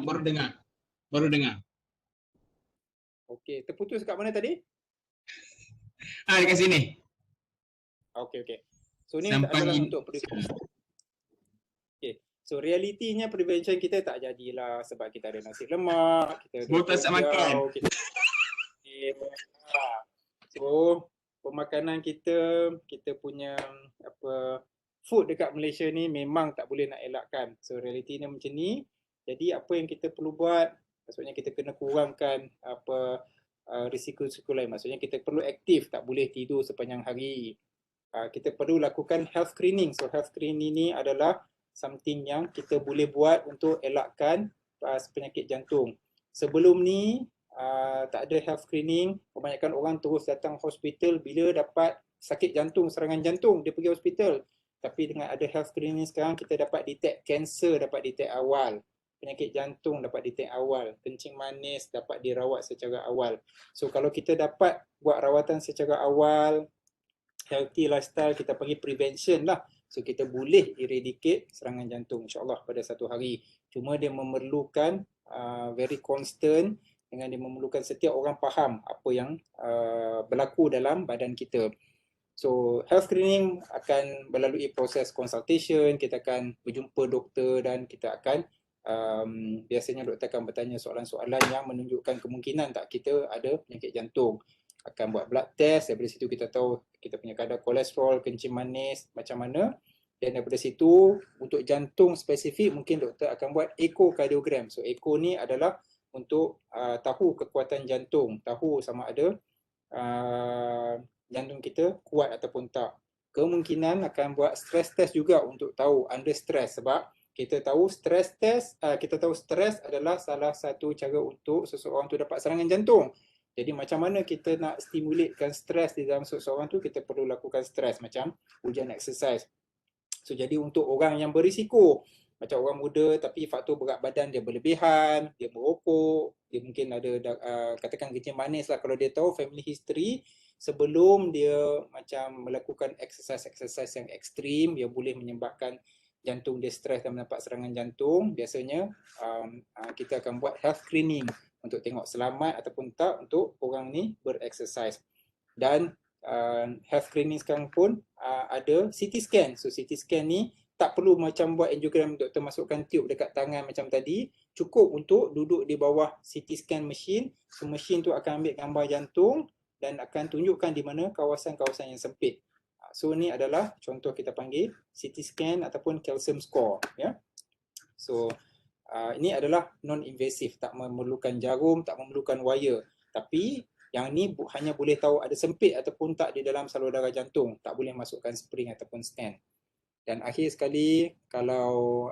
baru dengar. Okey, terputus kat mana tadi? Dekat sini. Okey. So ni Sampai adalah untuk prevention. Okey. So realitinya prevention kita tak jadilah sebab kita ada nasi lemak, kita ada tak makan. So pemakanan kita punya food dekat Malaysia ni memang tak boleh nak elakkan. So realitinya macam ni. Jadi apa yang kita perlu buat, maksudnya kita kena kurangkan risiko-risiko lain. Maksudnya kita perlu aktif, tak boleh tidur sepanjang hari. Kita perlu lakukan health screening. So health screening ni adalah something yang kita boleh buat untuk elakkan penyakit jantung. Sebelum ni tak ada health screening, kebanyakan orang terus datang hospital bila dapat sakit jantung, serangan jantung, dia pergi hospital. Tapi dengan ada health screening sekarang, kita dapat detect kanser, dapat detect awal, penyakit jantung dapat detect awal, kencing manis dapat dirawat secara awal. So kalau kita dapat buat rawatan secara awal, healthy lifestyle, kita panggil prevention lah. So kita boleh eradicate serangan jantung insyaAllah pada satu hari. Cuma dia memerlukan very constant, dengan dia memerlukan setiap orang faham apa yang berlaku dalam badan kita. So health screening akan melalui proses consultation, kita akan berjumpa doktor dan kita akan biasanya doktor akan bertanya soalan-soalan yang menunjukkan kemungkinan tak kita ada penyakit jantung. Akan buat blood test, daripada situ kita tahu kita punya kadar kolesterol, kencing manis macam mana. Dan daripada situ untuk jantung spesifik mungkin doktor akan buat echocardiogram. So echo ni adalah untuk tahu kekuatan jantung, tahu sama ada jantung kita kuat ataupun tak. Kemungkinan akan buat stress test juga untuk tahu under stress, sebab kita tahu stress test, kita tahu stress adalah salah satu cara untuk seseorang tu dapat serangan jantung. Jadi macam mana kita nak stimulatekan stress di dalam seseorang tu, kita perlu lakukan stress macam ujian exercise. So jadi untuk orang yang berisiko, macam orang muda tapi faktor berat badan dia berlebihan, dia merokok, dia mungkin ada katakan kencing manis lah, kalau dia tahu family history, sebelum dia macam melakukan exercise yang ekstrim, dia boleh menyebabkan jantung dia stres dan mendapat serangan jantung. Biasanya kita akan buat health screening untuk tengok selamat ataupun tak untuk orang ni bereksersis. Dan health screening sekarang pun ada CT scan. So CT scan ni tak perlu macam buat angiogram, doktor masukkan tube dekat tangan macam tadi, cukup untuk duduk di bawah CT scan machine. So machine tu akan ambil gambar jantung dan akan tunjukkan di mana kawasan-kawasan yang sempit. So ni adalah contoh kita panggil CT scan ataupun calcium score, ya. So ini adalah non-invasive, tak memerlukan jarum, tak memerlukan wire. Tapi yang ni hanya boleh tahu ada sempit ataupun tak di dalam salur darah jantung, tak boleh masukkan spring ataupun stent. Dan akhir sekali, kalau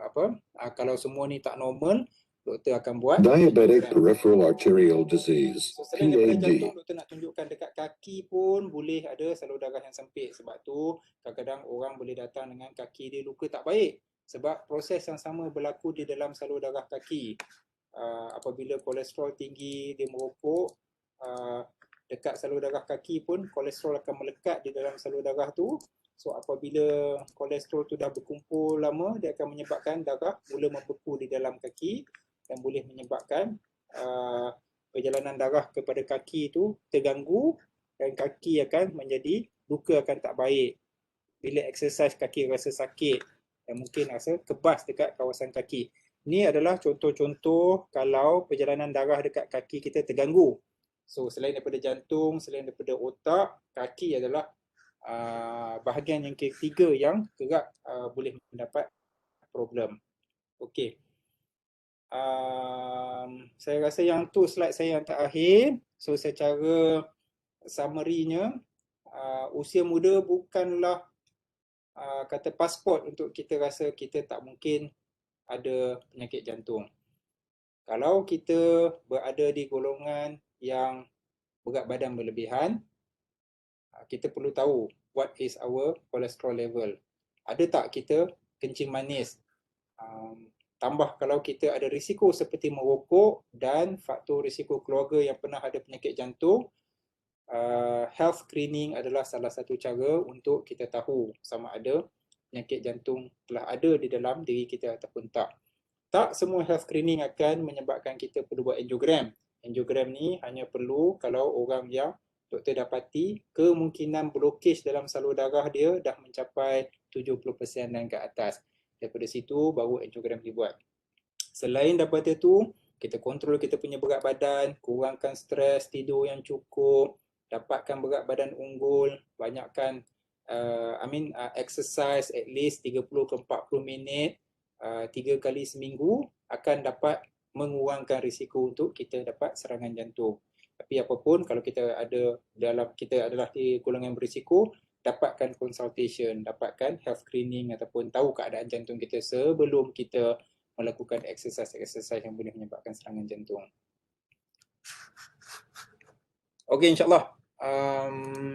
kalau semua ni tak normal, doktor akan buat Diabetic peripheral arterial disease, so, selain daripada PAD. jantung, doktor nak tunjukkan dekat kaki pun boleh ada salur darah yang sempit. Sebab tu kadang-kadang orang boleh datang dengan kaki dia luka tak baik, sebab proses yang sama berlaku di dalam salur darah kaki. Apabila kolesterol tinggi, dia merokok, dekat salur darah kaki pun kolesterol akan melekat di dalam salur darah tu. So apabila kolesterol tu dah berkumpul lama, dia akan menyebabkan darah mula membeku di dalam kaki dan boleh menyebabkan perjalanan darah kepada kaki tu terganggu dan kaki akan menjadi luka, akan tak baik. Bila exercise kaki rasa sakit dan mungkin rasa kebas dekat kawasan kaki. Ini adalah contoh-contoh kalau perjalanan darah dekat kaki kita terganggu. So selain daripada jantung, selain daripada otak, kaki adalah bahagian yang ketiga yang kerap boleh mendapat problem. Okey. Saya rasa yang tu slide saya yang terakhir. So secara summary-nya, usia muda bukanlah kata pasport untuk kita rasa kita tak mungkin ada penyakit jantung. Kalau kita berada di golongan yang berat badan berlebihan, kita perlu tahu what is our cholesterol level. Ada tak kita kencing manis? Tambah kalau kita ada risiko seperti merokok dan faktor risiko keluarga yang pernah ada penyakit jantung, health screening adalah salah satu cara untuk kita tahu sama ada penyakit jantung telah ada di dalam diri kita ataupun tak. Tak semua health screening akan menyebabkan kita perlu buat angiogram. Angiogram ni hanya perlu kalau orang yang doktor dapati kemungkinan blokej dalam salur darah dia dah mencapai 70% dan ke atas. Daripada situ baru angiogram dibuat. Selain daripada tu, kita kontrol kita punya berat badan, kurangkan stres, tidur yang cukup, dapatkan berat badan unggul, banyakkan exercise at least 30 ke 40 minit 3 kali seminggu akan dapat mengurangkan risiko untuk kita dapat serangan jantung. Tapi apapun, kalau kita adalah di golongan berisiko, dapatkan consultation, dapatkan health screening ataupun tahu keadaan jantung kita sebelum kita melakukan exercise yang boleh menyebabkan serangan jantung. Okey, insyaAllah.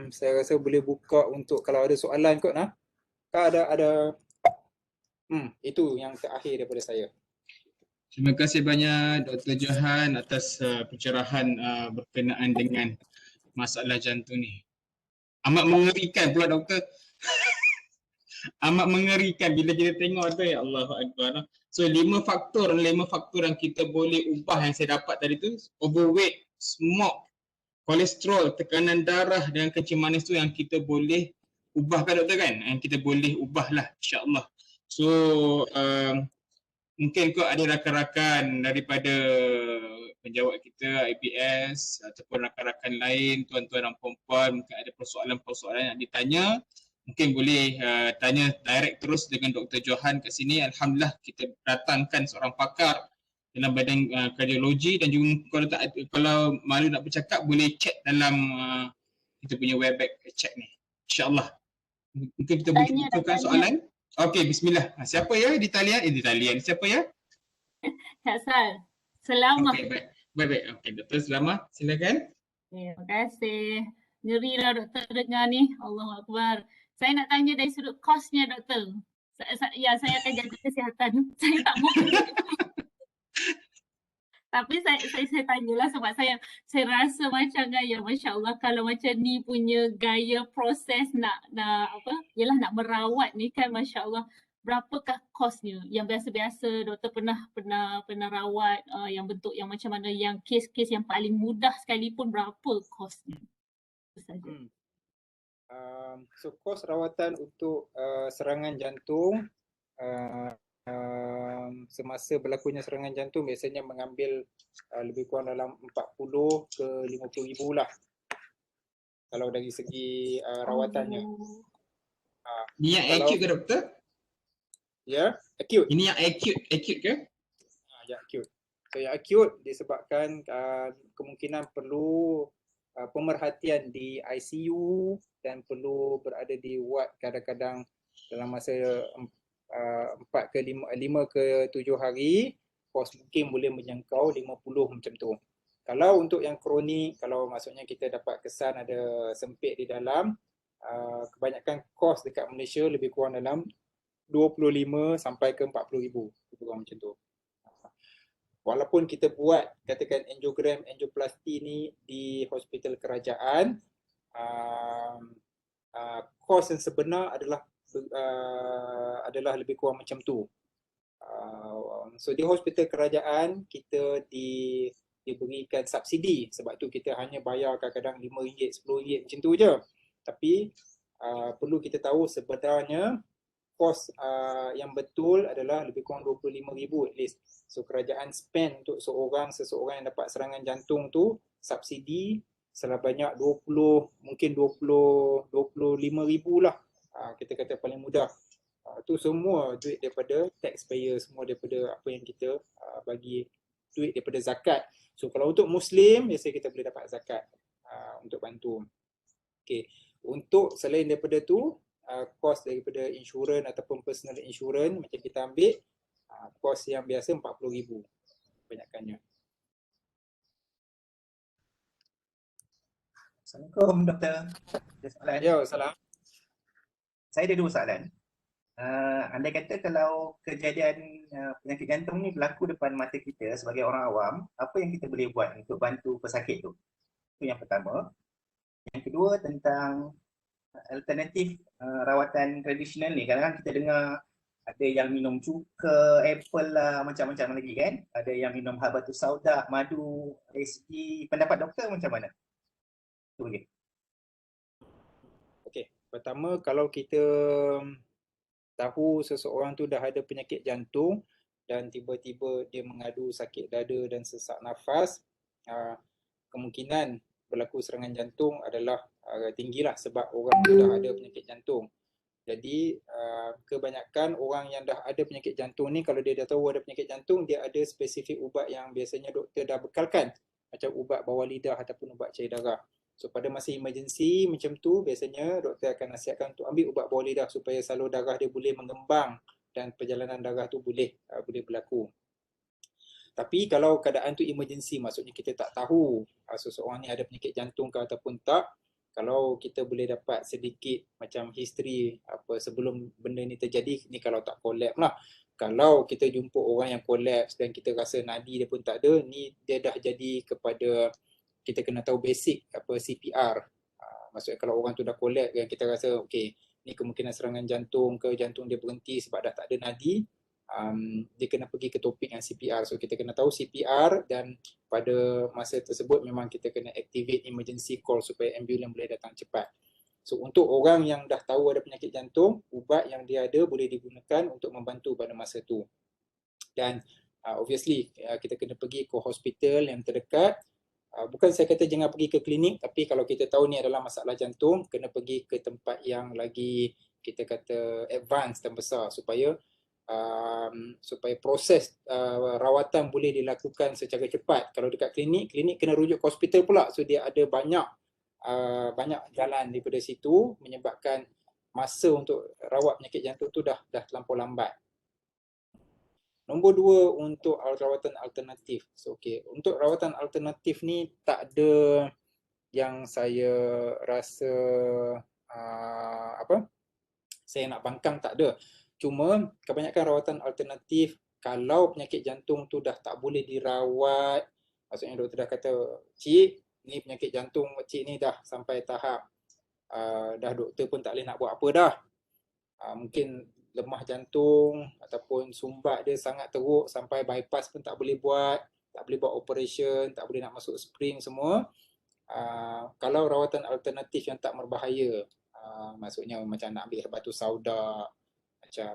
Saya rasa boleh buka untuk kalau ada soalan kot. Ada. Itu yang terakhir daripada saya. Terima kasih banyak Dr. Johan atas pencerahan berkenaan dengan masalah jantung ni. Amat mengerikan pula doktor. Amat mengerikan bila kita tengok tu, ya Allahu Akbar. So 5 faktor yang kita boleh ubah yang saya dapat tadi tu, overweight, smoke, kolesterol, tekanan darah dan kencing manis tu yang kita boleh ubah kan doktor kan? Yang kita boleh ubah lah insya-Allah. So mungkin kau ada rakan-rakan daripada penjawat kita IBS ataupun rakan-rakan lain, tuan-tuan dan puan-puan, mungkin ada persoalan-persoalan yang ditanya, mungkin boleh tanya direct terus dengan Dr. Johan kat sini. Alhamdulillah kita datangkan seorang pakar dalam badan kardiologi dan juga kalau malu nak bercakap boleh chat dalam kita punya webex chat ni. InsyaAllah. Mungkin kita boleh bukakan soalan. Okey, bismillah. Siapa ya di talian? Di talian. Siapa ya? Kak Sal. Selamat. Okey, baik. Okey, Dr. Selamat. Silakan. Terima kasih. Ngeri lah doktor dengar ni. Allahu Akbar. Saya nak tanya dari sudut kosnya doktor. Saya akan jaga kesihatan. Saya tak mau. Tapi saya tanyalah sebab saya rasa macam gaya, Masya Allah, kalau macam ni punya gaya proses nak merawat ni kan, Masya Allah, berapakah kosnya? Yang biasa-biasa doktor pernah rawat yang bentuk yang macam mana, yang kes-kes yang paling mudah sekalipun, berapa kosnya? Itu saja. So kos rawatan untuk serangan jantung, semasa berlakunya serangan jantung biasanya mengambil lebih kurang dalam 40 ke 50 ribu lah kalau dari segi rawatannya. Ini yang acute ke doktor? Ya, acute. Ini yang acute ke? Ya, acute. So yang acute disebabkan kemungkinan perlu pemerhatian di ICU dan perlu berada di ward kadang-kadang dalam masa 5 ke 7 hari, kos mungkin boleh menjangkau 50 macam tu. Kalau untuk yang kronik, kalau maksudnya kita dapat kesan ada sempit di dalam, kebanyakan kos dekat Malaysia lebih kurang dalam 25 sampai ke 40 ribu, lebih kurang macam tu. walaupun kita buat katakan angiogram, angioplasti ni di hospital kerajaan, kos yang sebenar adalah lebih kurang macam tu. So di hospital kerajaan kita diberikan subsidi, sebab tu kita hanya bayar kadang-kadang RM5, RM10 macam tu je. Tapi perlu kita tahu sebenarnya kos yang betul adalah lebih kurang RM25,000 at least. So kerajaan spend untuk seseorang yang dapat serangan jantung tu subsidi sebanyak 20, mungkin 25,000 lah. Kita kata paling mudah. Tu semua duit daripada taxpayer, semua daripada apa yang kita bagi, duit daripada zakat. So kalau untuk Muslim, biasanya kita boleh dapat zakat untuk bantu. Okay. Untuk selain daripada tu, kos daripada insurans ataupun personal insurance macam kita ambil, kos yang biasa RM40,000 kebanyakannya. Assalamualaikum Doktor. Ada soalan? Ya, salam. Saya ada 2 soalan. Andai kata kalau kejadian penyakit jantung ni berlaku depan mata kita sebagai orang awam, apa yang kita boleh buat untuk bantu pesakit tu? Itu yang pertama. Yang kedua tentang alternatif rawatan tradisional ni. Kadang-kadang kita dengar ada yang minum cuka, apple lah, macam-macam lagi kan. Ada yang minum habatus sauda, madu, SG. Pendapat doktor macam mana? Itu boleh. Okey, pertama kalau kita tahu seseorang tu dah ada penyakit jantung dan tiba-tiba dia mengadu sakit dada dan sesak nafas, kemungkinan berlaku serangan jantung adalah tinggilah sebab orang tu dah ada penyakit jantung. Jadi kebanyakan orang yang dah ada penyakit jantung ni, kalau dia dah tahu ada penyakit jantung, dia ada spesifik ubat yang biasanya doktor dah bekalkan, macam ubat bawah lidah ataupun ubat cair darah. So pada masa emergency macam tu, biasanya doktor akan nasihatkan untuk ambil ubat bawah lidah supaya salur darah dia boleh mengembang dan perjalanan darah tu boleh berlaku. Tapi kalau keadaan tu emergency, maksudnya kita tak tahu seseorang ni ada penyakit jantung ke ataupun tak, kalau kita boleh dapat sedikit macam history apa sebelum benda ni terjadi, ni kalau tak collapse lah. Kalau kita jumpa orang yang collapse dan kita rasa nadi dia pun tak ada, ni dia dah jadi kepada kita kena tahu basic apa CPR. Maksudnya kalau orang tu dah collapse dan kita rasa okey, ni kemungkinan serangan jantung ke, jantung dia berhenti sebab dah tak ada nadi, dia kena pergi ke topik yang CPR. So kita kena tahu CPR dan pada masa tersebut memang kita kena activate emergency call supaya ambulans boleh datang cepat. So untuk orang yang dah tahu ada penyakit jantung, ubat yang dia ada boleh digunakan untuk membantu pada masa tu. Dan obviously kita kena pergi ke hospital yang terdekat. Bukan saya kata jangan pergi ke klinik, tapi kalau kita tahu ni adalah masalah jantung, kena pergi ke tempat yang lagi kita kata advance dan besar supaya proses rawatan boleh dilakukan secara cepat. Kalau dekat klinik kena rujuk ke hospital pula. So dia ada banyak jalan daripada situ, menyebabkan masa untuk rawat penyakit jantung tu dah terlampau lambat. Nombor 2 untuk rawatan alternatif. So untuk rawatan alternatif ni tak ada yang saya rasa saya nak bangkang, tak ada. Cuma kebanyakan rawatan alternatif kalau penyakit jantung tu dah tak boleh dirawat, maksudnya doktor dah kata, cik ni penyakit jantung cik ni dah sampai tahap dah doktor pun tak boleh nak buat apa dah. Mungkin lemah jantung ataupun sumbat dia sangat teruk sampai bypass pun tak boleh buat operation, tak boleh nak masuk spring semua. Kalau rawatan alternatif yang tak berbahaya, maksudnya macam nak ambil habatus sauda, macam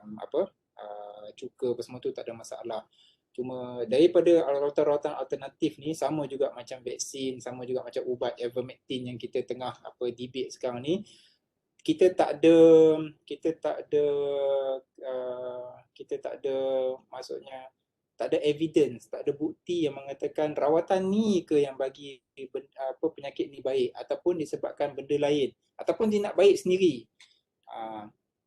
cuka apa semua tu tak ada masalah. Cuma daripada rawatan alternatif ni sama juga macam vaksin, sama juga macam ubat ivermectin yang kita tengah debate sekarang ni. Kita tak ada maksudnya tak ada evidence, tak ada bukti yang mengatakan rawatan ni ke yang bagi penyakit ni baik ataupun disebabkan benda lain ataupun dia nak baik sendiri.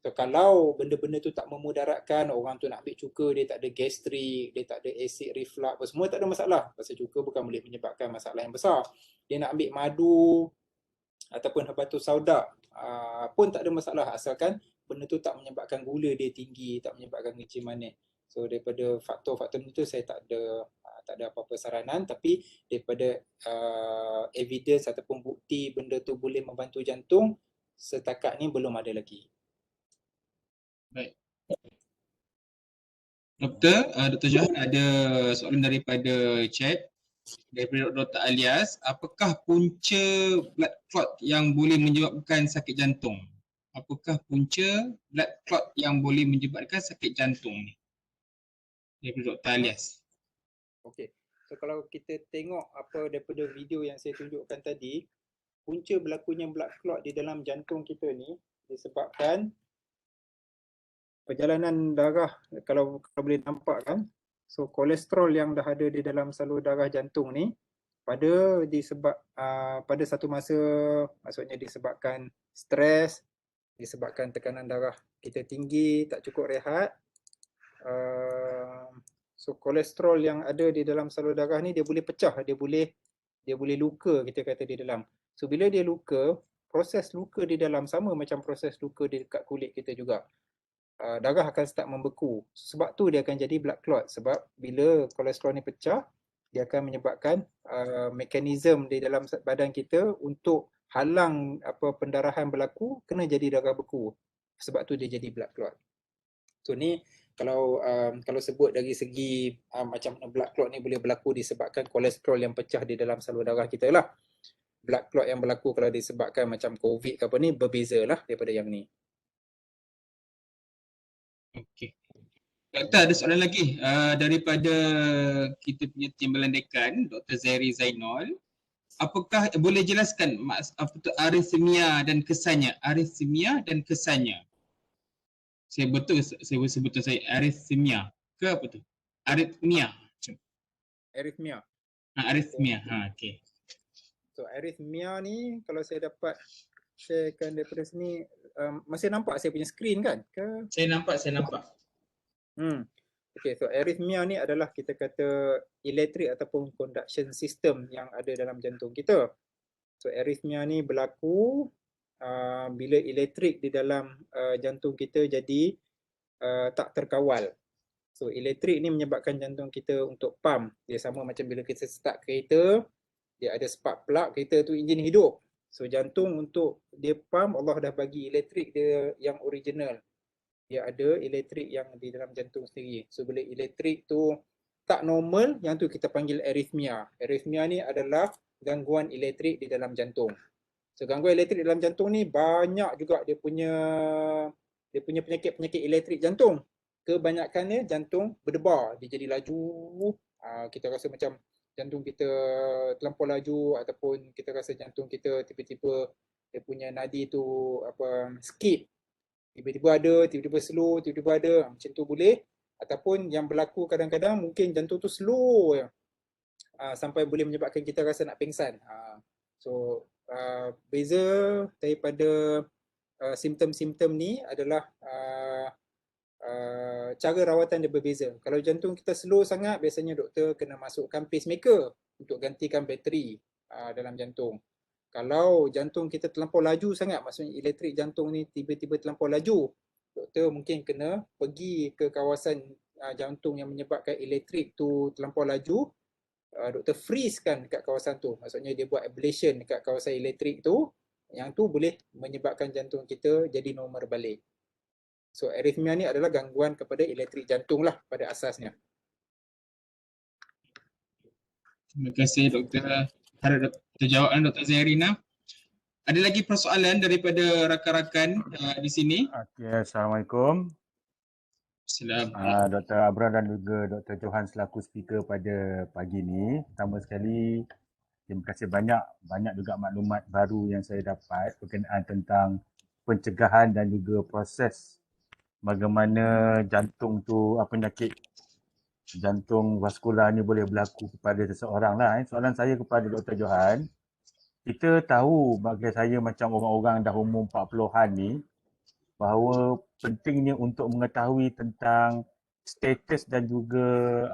So kalau benda-benda tu tak memudaratkan, orang tu nak ambil cuka, dia tak ada gastrik, dia tak ada acid reflux apa semua, tak ada masalah. Pasal cuka bukan boleh menyebabkan masalah yang besar. Dia nak ambil madu ataupun habatus sauda pun tak ada masalah asalkan benda tu tak menyebabkan gula dia tinggi, tak menyebabkan kencing manis. So daripada faktor-faktor itu saya tak tak ada apa-apa saranan, tapi daripada evidence ataupun bukti benda tu boleh membantu jantung, setakat ni belum ada lagi. Baik. Dr. Johan ada soalan daripada chat daripada Dr. Alias. Apakah punca blood clot yang boleh menyebabkan sakit jantung? Apakah punca blood clot yang boleh menyebabkan sakit jantung ni? Daripada Dr. Alias. Okey. So kalau kita tengok apa daripada video yang saya tunjukkan tadi, punca berlakunya blood clot di dalam jantung kita ni disebabkan perjalanan darah, kalau boleh nampak kan, so kolesterol yang dah ada di dalam salur darah jantung ni pada satu masa, maksudnya disebabkan stres, disebabkan tekanan darah kita tinggi, tak cukup rehat, so kolesterol yang ada di dalam salur darah ni dia boleh pecah, dia boleh luka, kita kata di dalam. So bila dia luka, proses luka di dalam sama macam proses luka di dekat kulit kita juga. Darah akan start membeku. Sebab tu dia akan jadi blood clot. Sebab bila kolesterol ni pecah, dia akan menyebabkan mekanisme di dalam badan kita untuk halang pendarahan berlaku, kena jadi darah beku. Sebab tu dia jadi blood clot. So ni kalau sebut dari segi macam mana blood clot ni boleh berlaku disebabkan kolesterol yang pecah di dalam salur darah kita lah. Blood clot yang berlaku kalau disebabkan macam COVID ke apa ni berbeza lah daripada yang ni. Okey. Doktor, ada soalan lagi daripada kita punya timbalan dekan, Dr. Zairi Zainal. Apakah boleh jelaskan apa tu aritmia dan kesannya? Aritmia dan kesannya. Saya sebut saya aritmia ke apa tu? Aritmia. Arrhythmia. Aritmia. Okey. So arrhythmia ni kalau saya dapat sharekan daripada sini, masih nampak saya punya screen kan? Saya nampak. Okay, so arrhythmia ni adalah kita kata elektrik ataupun conduction system yang ada dalam jantung kita. So arrhythmia ni berlaku bila elektrik di dalam jantung kita jadi tak terkawal. So elektrik ni menyebabkan jantung kita untuk pump. Dia sama macam bila kita start kereta, dia ada spark plug, kereta tu enjin hidup. So jantung untuk dia pump, Allah dah bagi elektrik dia yang original. Dia ada elektrik yang di dalam jantung sendiri. So bila elektrik tu tak normal, yang tu kita panggil arrhythmia. Arrhythmia ni adalah gangguan elektrik di dalam jantung. So gangguan elektrik di dalam jantung ni banyak juga dia punya penyakit-penyakit elektrik jantung. Kebanyakannya jantung berdebar, dia jadi laju. Kita rasa macam jantung kita terlampau laju, ataupun kita rasa jantung kita tiba-tiba dia punya nadi tu skip. Tiba-tiba ada, tiba-tiba slow, tiba-tiba ada, macam tu boleh. Ataupun yang berlaku kadang-kadang mungkin jantung tu slow sampai boleh menyebabkan kita rasa nak pengsan. So beza daripada simptom-simptom ni adalah cara rawatan dia berbeza. Kalau jantung kita slow sangat, biasanya doktor kena masukkan pacemaker untuk gantikan bateri dalam jantung. Kalau jantung kita terlampau laju sangat, maksudnya elektrik jantung ni tiba-tiba terlampau laju, doktor mungkin kena pergi ke kawasan jantung yang menyebabkan elektrik tu terlampau laju. Doktor freeze-kan dekat kawasan tu. Maksudnya dia buat ablation dekat kawasan elektrik tu. Yang tu boleh menyebabkan jantung kita jadi normal balik. So arrhythmia ni adalah gangguan kepada elektrik jantung lah pada asasnya. Terima kasih Doktor. Harap terjawab Dr. Zairina. Ada lagi persoalan daripada rakan-rakan di sini? Okay, Assalamualaikum. Assalamualaikum. Dr. Abrar dan juga Dr. Johan selaku speaker pada pagi ini. Pertama sekali, terima kasih banyak juga maklumat baru yang saya dapat berkenaan tentang pencegahan dan juga proses bagaimana jantung tu, penyakit jantung vaskular ni boleh berlaku kepada seseorang lah. Soalan saya kepada Dr. Johan, kita tahu bagi saya macam orang-orang dah umur 40-an ni, bahawa pentingnya untuk mengetahui tentang status dan juga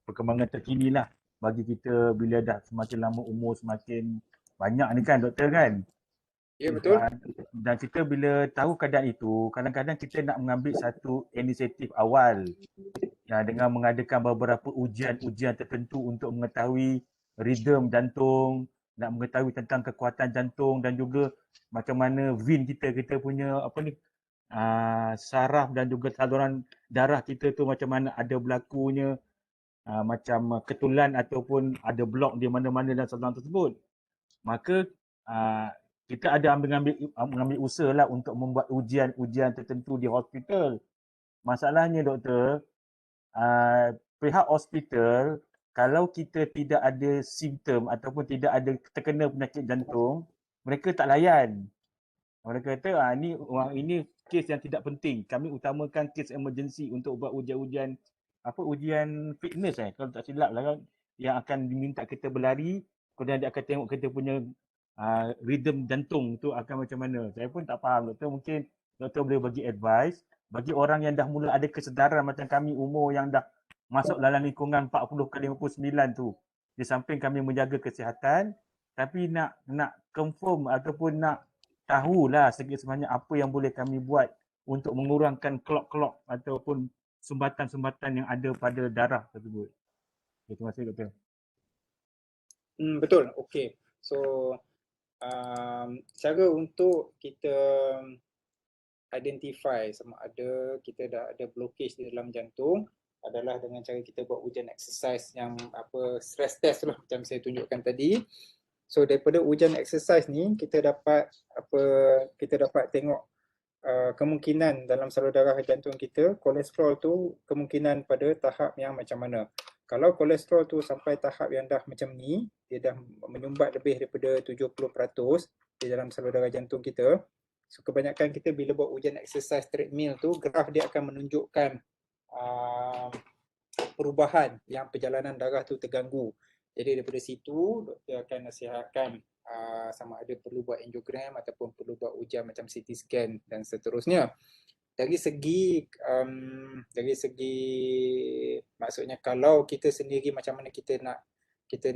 perkembangan terkini lah bagi kita bila dah semakin lama umur semakin banyak ni kan doktor kan. Ya, betul. Dan kita bila tahu keadaan itu, kadang-kadang kita nak mengambil satu inisiatif awal dengan mengadakan beberapa ujian-ujian tertentu untuk mengetahui rhythm jantung, nak mengetahui tentang kekuatan jantung dan juga macam mana vein kita punya saraf dan juga saluran darah kita tu macam mana ada berlakunya macam ketulan ataupun ada blok di mana-mana dalam saluran tersebut. Maka kita ada mengambil usaha lah untuk membuat ujian-ujian tertentu di hospital. Masalahnya doktor, pihak hospital kalau kita tidak ada simptom ataupun tidak ada terkena penyakit jantung, mereka tak layan. Mereka kata ini kes yang tidak penting. Kami utamakan kes emergency untuk buat ujian-ujian ujian fitness kalau tak silap lah kan, yang akan diminta kita berlari, kemudian dia akan tengok kita punya rhythm jantung tu akan macam mana. Saya pun tak faham doktor, mungkin doktor boleh bagi advice bagi orang yang dah mula ada kesedaran macam kami umur yang dah masuk dalam lingkungan 40 ke 59 tu. Di samping kami menjaga kesihatan, tapi nak confirm ataupun nak tahulah sedikit sebanyak apa yang boleh kami buat untuk mengurangkan clot-clot ataupun sumbatan-sumbatan yang ada pada darah tersebut. Terima kasih doktor. Betul. Okey. So cara untuk kita identify sama ada kita dah ada blockage di dalam jantung adalah dengan cara kita buat ujian exercise yang stress test lah macam saya tunjukkan tadi. So daripada ujian exercise ni kita dapat tengok kemungkinan dalam salur darah jantung kita, kolesterol tu kemungkinan pada tahap yang macam mana. Kalau kolesterol tu sampai tahap yang dah macam ni, dia dah menyumbat lebih daripada 70% di dalam salur darah jantung kita. So kebanyakan kita bila buat ujian exercise treadmill tu, graf dia akan menunjukkan perubahan yang perjalanan darah tu terganggu. Jadi daripada situ doktor akan nasihatkan sama ada perlu buat angiogram ataupun perlu buat ujian macam CT scan dan seterusnya. Dari segi maksudnya kalau kita sendiri macam mana kita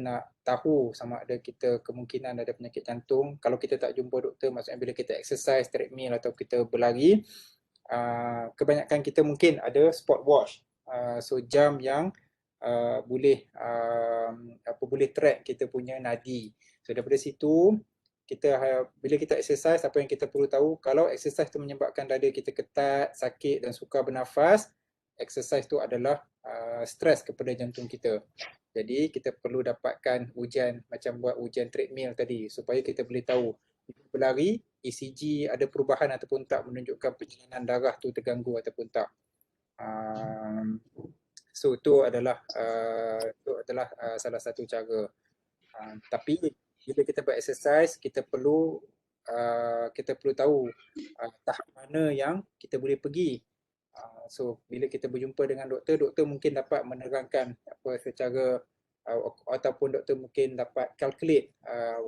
nak tahu sama ada kita kemungkinan ada penyakit jantung, kalau kita tak jumpa doktor, maksudnya bila kita exercise treadmill atau kita berlari, kebanyakan kita mungkin ada sport watch, so jam yang boleh track kita punya nadi. So daripada situ bila kita exercise, apa yang kita perlu tahu, kalau exercise tu menyebabkan dada kita ketat, sakit dan sukar bernafas, exercise tu adalah stres kepada jantung kita. Jadi kita perlu dapatkan ujian macam buat ujian treadmill tadi supaya kita boleh tahu berlari ECG ada perubahan ataupun tak, menunjukkan perjalanan darah tu terganggu ataupun tak. So itu adalah salah satu cara. Tapi bila kita buat exercise, kita perlu tahu tahap mana yang kita boleh pergi. So bila kita berjumpa dengan doktor mungkin dapat menerangkan secara ataupun doktor mungkin dapat calculate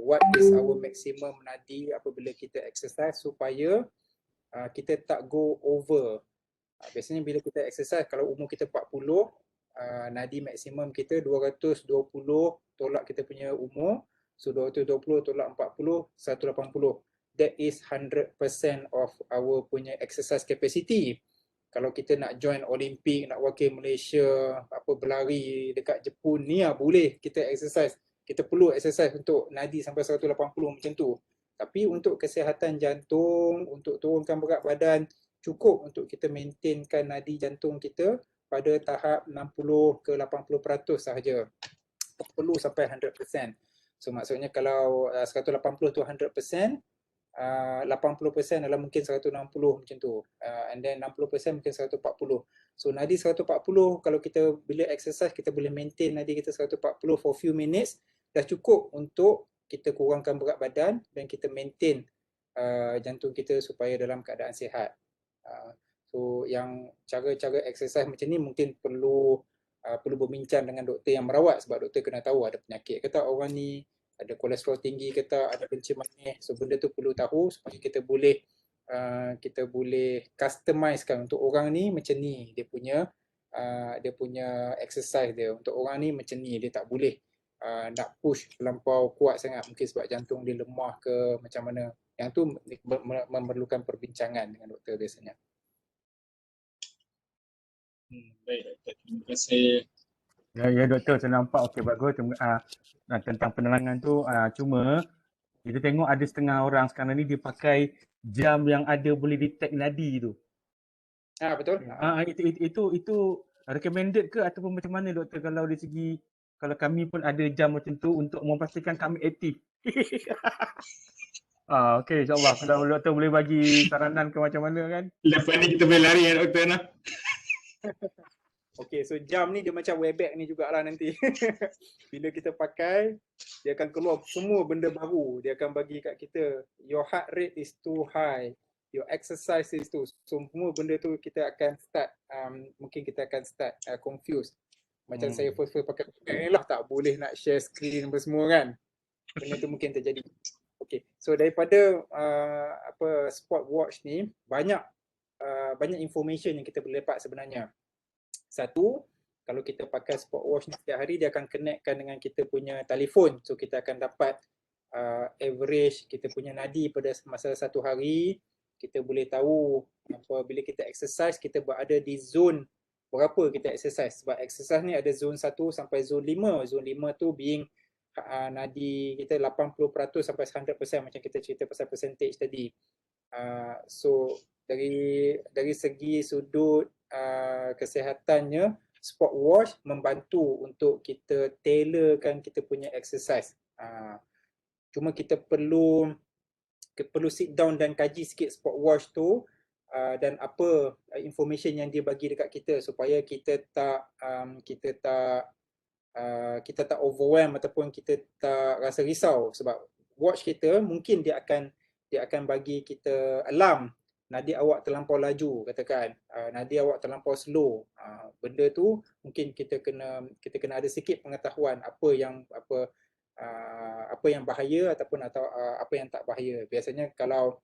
what is our maximum nadi apabila kita exercise supaya kita tak go over. Biasanya bila kita exercise, kalau umur kita 40, nadi maksimum kita 220 tolak kita punya umur. So 220 tolak 40, 180. That is 100% of our punya exercise capacity. Kalau kita nak join Olimpik, nak wakil Malaysia, berlari dekat Jepun ni boleh kita exercise. Kita perlu exercise untuk nadi sampai 180 macam tu. Tapi untuk kesihatan jantung, untuk turunkan berat badan, cukup untuk kita maintainkan nadi jantung kita pada tahap 60 ke 80% sahaja. Tak perlu sampai 100%. So maksudnya kalau 180 tu 100%, 80% adalah mungkin 160 macam tu. And then 60% mungkin 140. So nadi 140, kalau kita bila exercise kita boleh maintain nadi kita 140 for few minutes, dah cukup untuk kita kurangkan berat badan dan kita maintain jantung kita supaya dalam keadaan sihat. So yang cara-cara exercise macam ni mungkin perlu berbincang dengan doktor yang merawat, sebab doktor kena tahu ada penyakit ke tak orang ni, ada kolesterol tinggi ke tak, ada kencing manis. So benda tu perlu tahu supaya kita boleh customizekan untuk orang ni macam ni dia punya exercise dia, untuk orang ni macam ni, dia tak boleh nak push terlampau kuat sangat, mungkin sebab jantung dia lemah ke macam mana. Yang tu memerlukan perbincangan dengan doktor biasanya. Baik doktor, terima kasih. Ya doktor, saya nampak okey bagus. Tentang penerangan tu, cuma kita tengok ada setengah orang sekarang ni dia pakai jam yang ada boleh detect nadi tu. Betul. Itu recommended ke ataupun macam mana doktor, kalau dari segi kalau kami pun ada jam macam tu untuk memastikan kami aktif. Okey, insyaAllah kalau doktor boleh bagi saranan ke macam mana kan. Lepas ni kita boleh lari ya doktor nah. Okay, so jam ni dia macam Webex ni jugalah nanti. Bila kita pakai, dia akan keluar semua benda baru. Dia akan bagi kat kita, your heart rate is too high, your exercise is too. So, semua benda tu kita akan start, mungkin kita akan start confused. Macam saya first pakai ni lah, tak boleh nak share screen apa semua kan. Benda tu mungkin terjadi. Okay, so daripada sport watch ni, banyak information yang kita boleh dapat sebenarnya. Satu, kalau kita pakai sport watch ni setiap hari, dia akan connectkan dengan kita punya telefon. So kita akan dapat average kita punya nadi pada masa satu hari. Kita boleh tahu bila kita exercise, kita berada di zone berapa kita exercise. Sebab exercise ni ada zone 1 sampai zone 5. Zone 5 tu being nadi kita 80% sampai 100% macam kita cerita pasal percentage tadi. So dari segi sudut kesihatannya, sport watch membantu untuk kita tailorkan kita punya exercise. Cuma kita perlu sit down dan kaji sikit sport watch tu dan apa information yang dia bagi dekat kita supaya kita tak overwhelm ataupun kita tak rasa risau. Sebab watch kita mungkin dia akan bagi kita alarm, nadi awak terlampau laju katakan, nadi awak terlampau slow. Benda tu mungkin kita kena ada sikit pengetahuan apa yang bahaya ataupun apa yang tak bahaya. Biasanya kalau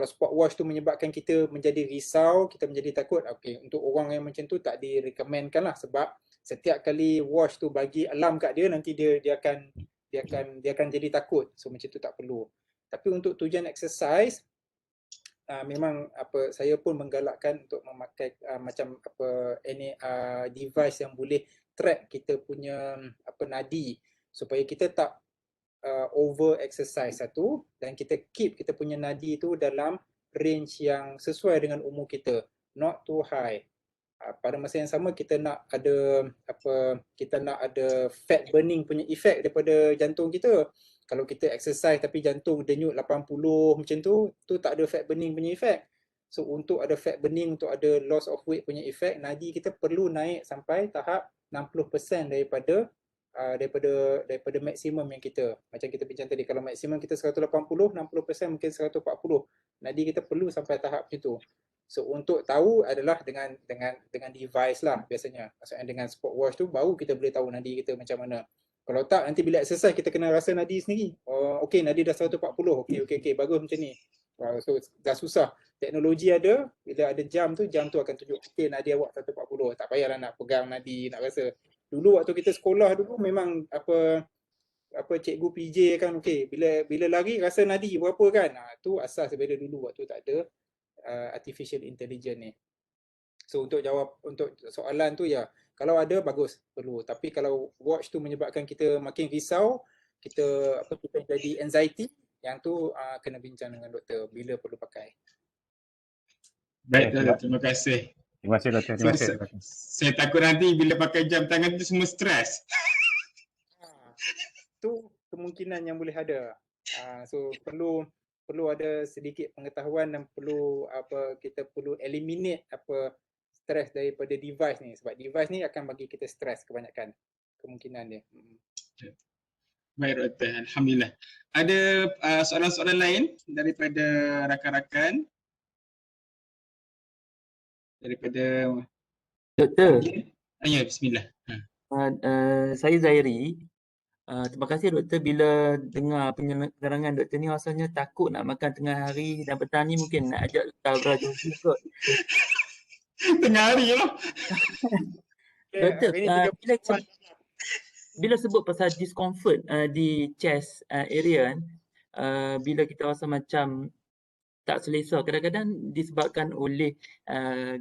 sport watch tu menyebabkan kita menjadi risau, kita menjadi takut, okey, untuk orang yang macam tu tak direkomendkan lah, sebab setiap kali watch tu bagi alarm kat dia, nanti dia akan jadi takut. So macam tu tak perlu. Tapi untuk tujuan exercise, memang saya pun menggalakkan untuk memakai any device yang boleh track kita punya nadi supaya kita tak over exercise satu, dan kita keep kita punya nadi tu dalam range yang sesuai dengan umur kita, not too high. Pada masa yang sama kita nak ada fat burning punya effect daripada jantung kita. Kalau kita exercise tapi jantung denyut 80 macam tu tak ada fat burning punya effect. So untuk ada fat burning, untuk ada loss of weight punya effect, nadi kita perlu naik sampai tahap 60% daripada maksimum yang kita. Macam kita bincang tadi, kalau maksimum kita 180, 60% mungkin 140. Nadi kita perlu sampai tahap macam tu. So untuk tahu adalah dengan device lah biasanya. Maksudnya dengan sport watch tu baru kita boleh tahu nadi kita macam mana. Kalau tak, nanti bila exercise kita kena rasa nadi sendiri. Okey, nadi dah 140. Okey, bagus macam ni. So dah susah. Teknologi ada, bila ada jam tu akan tunjuk, okey, nadi awak 140. Tak payahlah nak pegang nadi, nak rasa. Dulu waktu kita sekolah dulu memang cikgu PJ kan, okey, bila lari rasa nadi berapa kan. Tu asas daripada dulu waktu tak ada artificial intelligence ni. So untuk jawab untuk soalan tu, ya, kalau ada bagus, perlu. Tapi kalau watch tu menyebabkan kita makin risau, kita jadi anxiety, yang tu kena bincang dengan doktor bila perlu pakai. Baik, terima kasih. Terima kasih doktor. Terima kasih. Saya takut nanti bila pakai jam tangan tu semua stres. Tu kemungkinan yang boleh ada. So perlu ada sedikit pengetahuan dan kita perlu eliminate stres daripada device ni, sebab device ni akan bagi kita stres kebanyakan kemungkinan dia. Baik doktor, alhamdulillah. Ada soalan-soalan lain daripada rakan-rakan? Daripada Doktor. Ya, bismillah. Saya Zairi. Terima kasih doktor, bila dengar penerangan doktor ni rasanya takut nak makan tengah hari dan petang ni mungkin nak ajak doktor berjumpa kot. Tengah hari lah. Doktor, bila sebut pasal discomfort di chest area kan, bila kita rasa macam tak selesa, kadang-kadang disebabkan oleh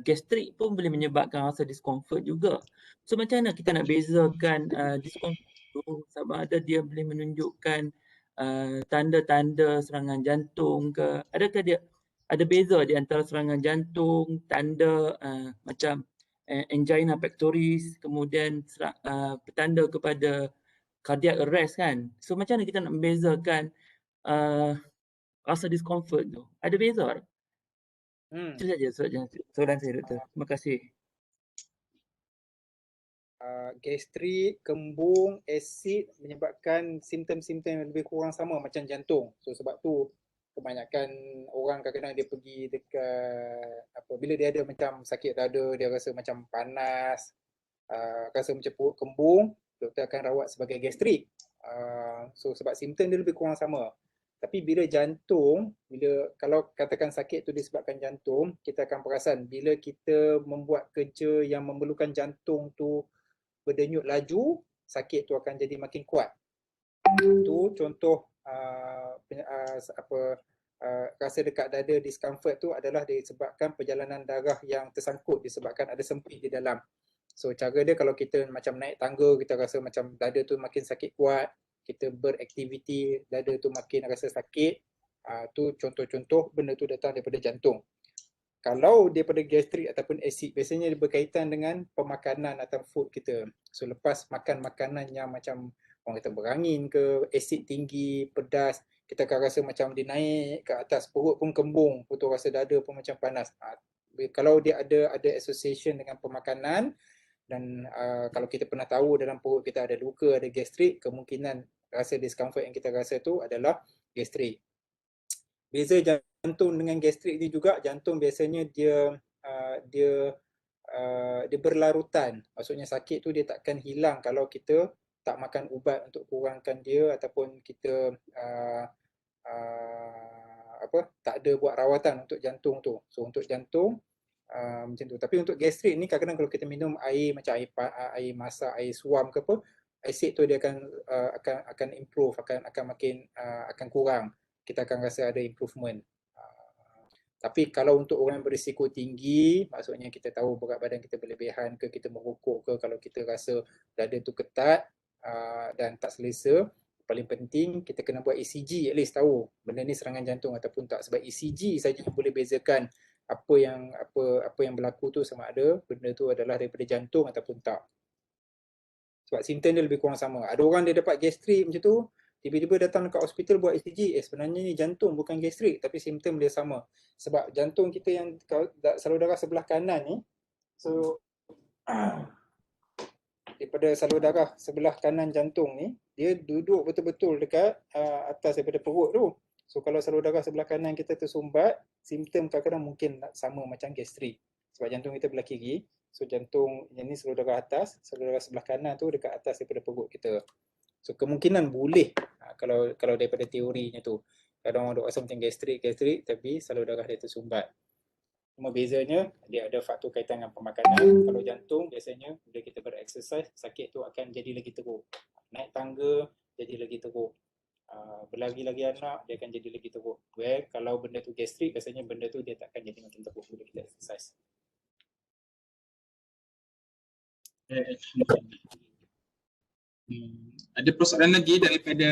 gastrik pun boleh menyebabkan rasa discomfort juga. So macam mana kita nak bezakan discomfort tu, sama ada dia boleh menunjukkan tanda-tanda serangan jantung ke, adakah dia ada beza di antara serangan jantung, tanda macam angina pectoris, kemudian petanda kepada cardiac arrest kan. So macam mana kita nak membezakan rasa discomfort tu? Ada beza tak? Itu saja soalan saya, Doktor. Terima kasih. Gastrik, kembung, asid menyebabkan simptom-simptom yang lebih kurang sama macam jantung. So sebab tu kebanyakan orang kadang-kadang dia pergi dekat bila dia ada macam sakit dada, dia rasa macam panas, rasa macam perut kembung, doktor akan rawat sebagai gastrik. So sebab simptom dia lebih kurang sama. Tapi bila jantung, kalau katakan sakit tu disebabkan jantung, kita akan perasan bila kita membuat kerja yang memerlukan jantung tu berdenyut laju, sakit tu akan jadi makin kuat. Itu contoh rasa dekat dada discomfort tu adalah disebabkan perjalanan darah yang tersangkut, disebabkan ada sempit di dalam. So cara dia kalau kita macam naik tangga, kita rasa macam dada tu makin sakit kuat, kita beraktiviti, dada tu makin rasa sakit, tu contoh-contoh benda tu datang daripada jantung. Kalau daripada gastrik ataupun asid, biasanya dia berkaitan dengan pemakanan atau food kita. So lepas makan makanan yang macam orang kata berangin ke, asid tinggi, pedas, kita akan rasa macam dia naik ke atas, perut pun kembung, putus rasa dada pun macam panas. Kalau dia ada association dengan pemakanan, dan kalau kita pernah tahu dalam perut kita ada luka, ada gastrik, kemungkinan rasa discomfort yang kita rasa tu adalah gastrik. Beza jantung dengan gastrik ni juga, jantung biasanya dia berlarutan. Maksudnya sakit tu dia takkan hilang kalau kita tak makan ubat untuk kurangkan dia, ataupun kita tak ada buat rawatan untuk jantung tu. So untuk jantung macam tu. Tapi untuk gastrik ni kadang-kadang kalau kita minum air macam air masak, air suam ke apa, asid tu dia akan improve, akan makin akan kurang. Kita akan rasa ada improvement. Tapi kalau untuk orang yang berisiko tinggi, maksudnya kita tahu berat badan kita berlebihan ke, kita merokok ke, kalau kita rasa dada tu ketat dan tak selesa, paling penting kita kena buat ECG, at least tahu benda ni serangan jantung ataupun tak. Sebab ECG saja boleh bezakan apa yang berlaku tu, sama ada benda tu adalah daripada jantung ataupun tak. Sebab simptom dia lebih kurang sama. Ada orang dia dapat gastrik macam tu, tiba-tiba datang dekat hospital buat ECG, sebenarnya ni jantung bukan gastrik, tapi simptom dia sama. Sebab jantung kita yang salur darah sebelah kanan ni, so daripada salur darah sebelah kanan jantung ni, dia duduk betul-betul dekat atas daripada perut tu. So kalau salur darah sebelah kanan kita tersumbat, simptom kadang-kadang mungkin sama macam gastrik. Sebab jantung kita belah kiri, so jantung yang ni salur darah atas, salur darah sebelah kanan tu dekat atas daripada perut kita. So kemungkinan boleh kalau daripada teorinya tu. Kadang orang duk rasa macam gastrik, tapi salur darah dia tersumbat. Cuma bezanya dia ada faktor kaitan dengan pemakanan. Kalau jantung biasanya bila kita bereksersis, sakit tu akan jadi lagi teruk. Naik tangga jadi lagi teruk. Berlari-lagi anak dia akan jadi lagi teruk. Kalau benda tu gastrik, biasanya benda tu dia tak akan jadi makin teruk bila kita exercise. Ada persoalan lagi daripada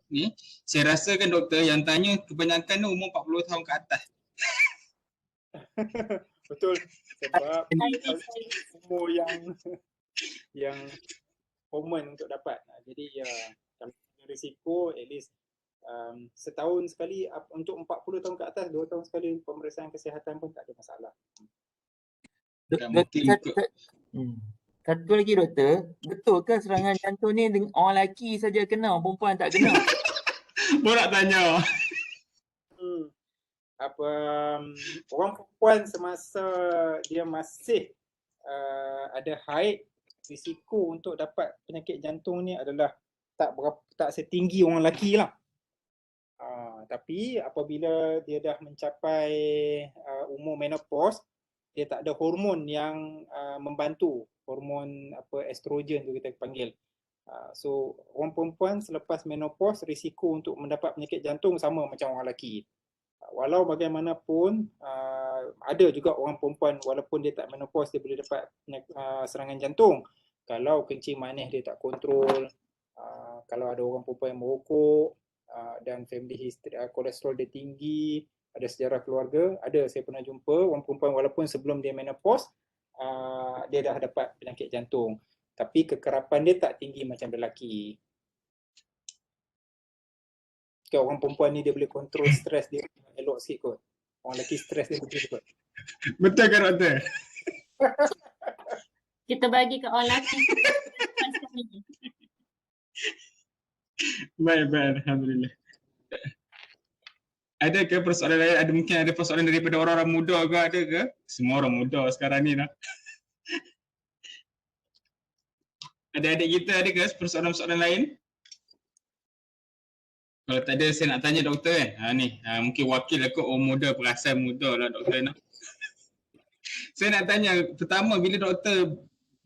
ni. Saya rasa kan doktor yang tanya kebanyakan umur 40 tahun ke atas. Betul. Sebab umur yang common untuk dapat. Jadi kalau risiko at least setahun sekali, untuk 40 tahun ke atas 2 tahun sekali pemeriksaan kesihatan pun tak ada masalah. Satu lagi doktor, betul ke serangan jantung ni orang lelaki saja kena, orang perempuan tak kena? Baru nak tanya. Orang perempuan semasa dia masih ada haid, risiko untuk dapat penyakit jantung ni adalah tak setinggi orang lelaki lah. Tapi apabila dia dah mencapai umur menopause, dia tak ada hormon yang membantu, hormon estrogen tu kita panggil. So orang perempuan selepas menopause risiko untuk mendapat penyakit jantung sama macam orang lelaki. Walau bagaimanapun ada juga orang perempuan walaupun dia tak menopause dia boleh dapat serangan jantung. Kalau kencing manis dia tak kontrol, kalau ada orang perempuan yang merokok dan family history kolesterol dia tinggi, ada sejarah keluarga, saya pernah jumpa orang perempuan walaupun sebelum dia menopause dia dah dapat penyakit jantung. Tapi kekerapan dia tak tinggi macam lelaki. Orang perempuan ni dia boleh kontrol stres dia elok sikit kot. Orang lelaki stres dia betul kot. Betul kan doktor? Kita bagi ke orang lelaki. Baik, alhamdulillah. Ada ke persoalan lain? Mungkin ada persoalan daripada orang-orang muda ke, ada ke? Semua orang muda sekarang ni lah. Adik-adik kita ada ke persoalan-persoalan lain? Kalau tak ada, saya nak tanya doktor kan. Mungkin wakil aku orang muda, perasan muda lah doktor nak. Saya nak tanya, pertama bila doktor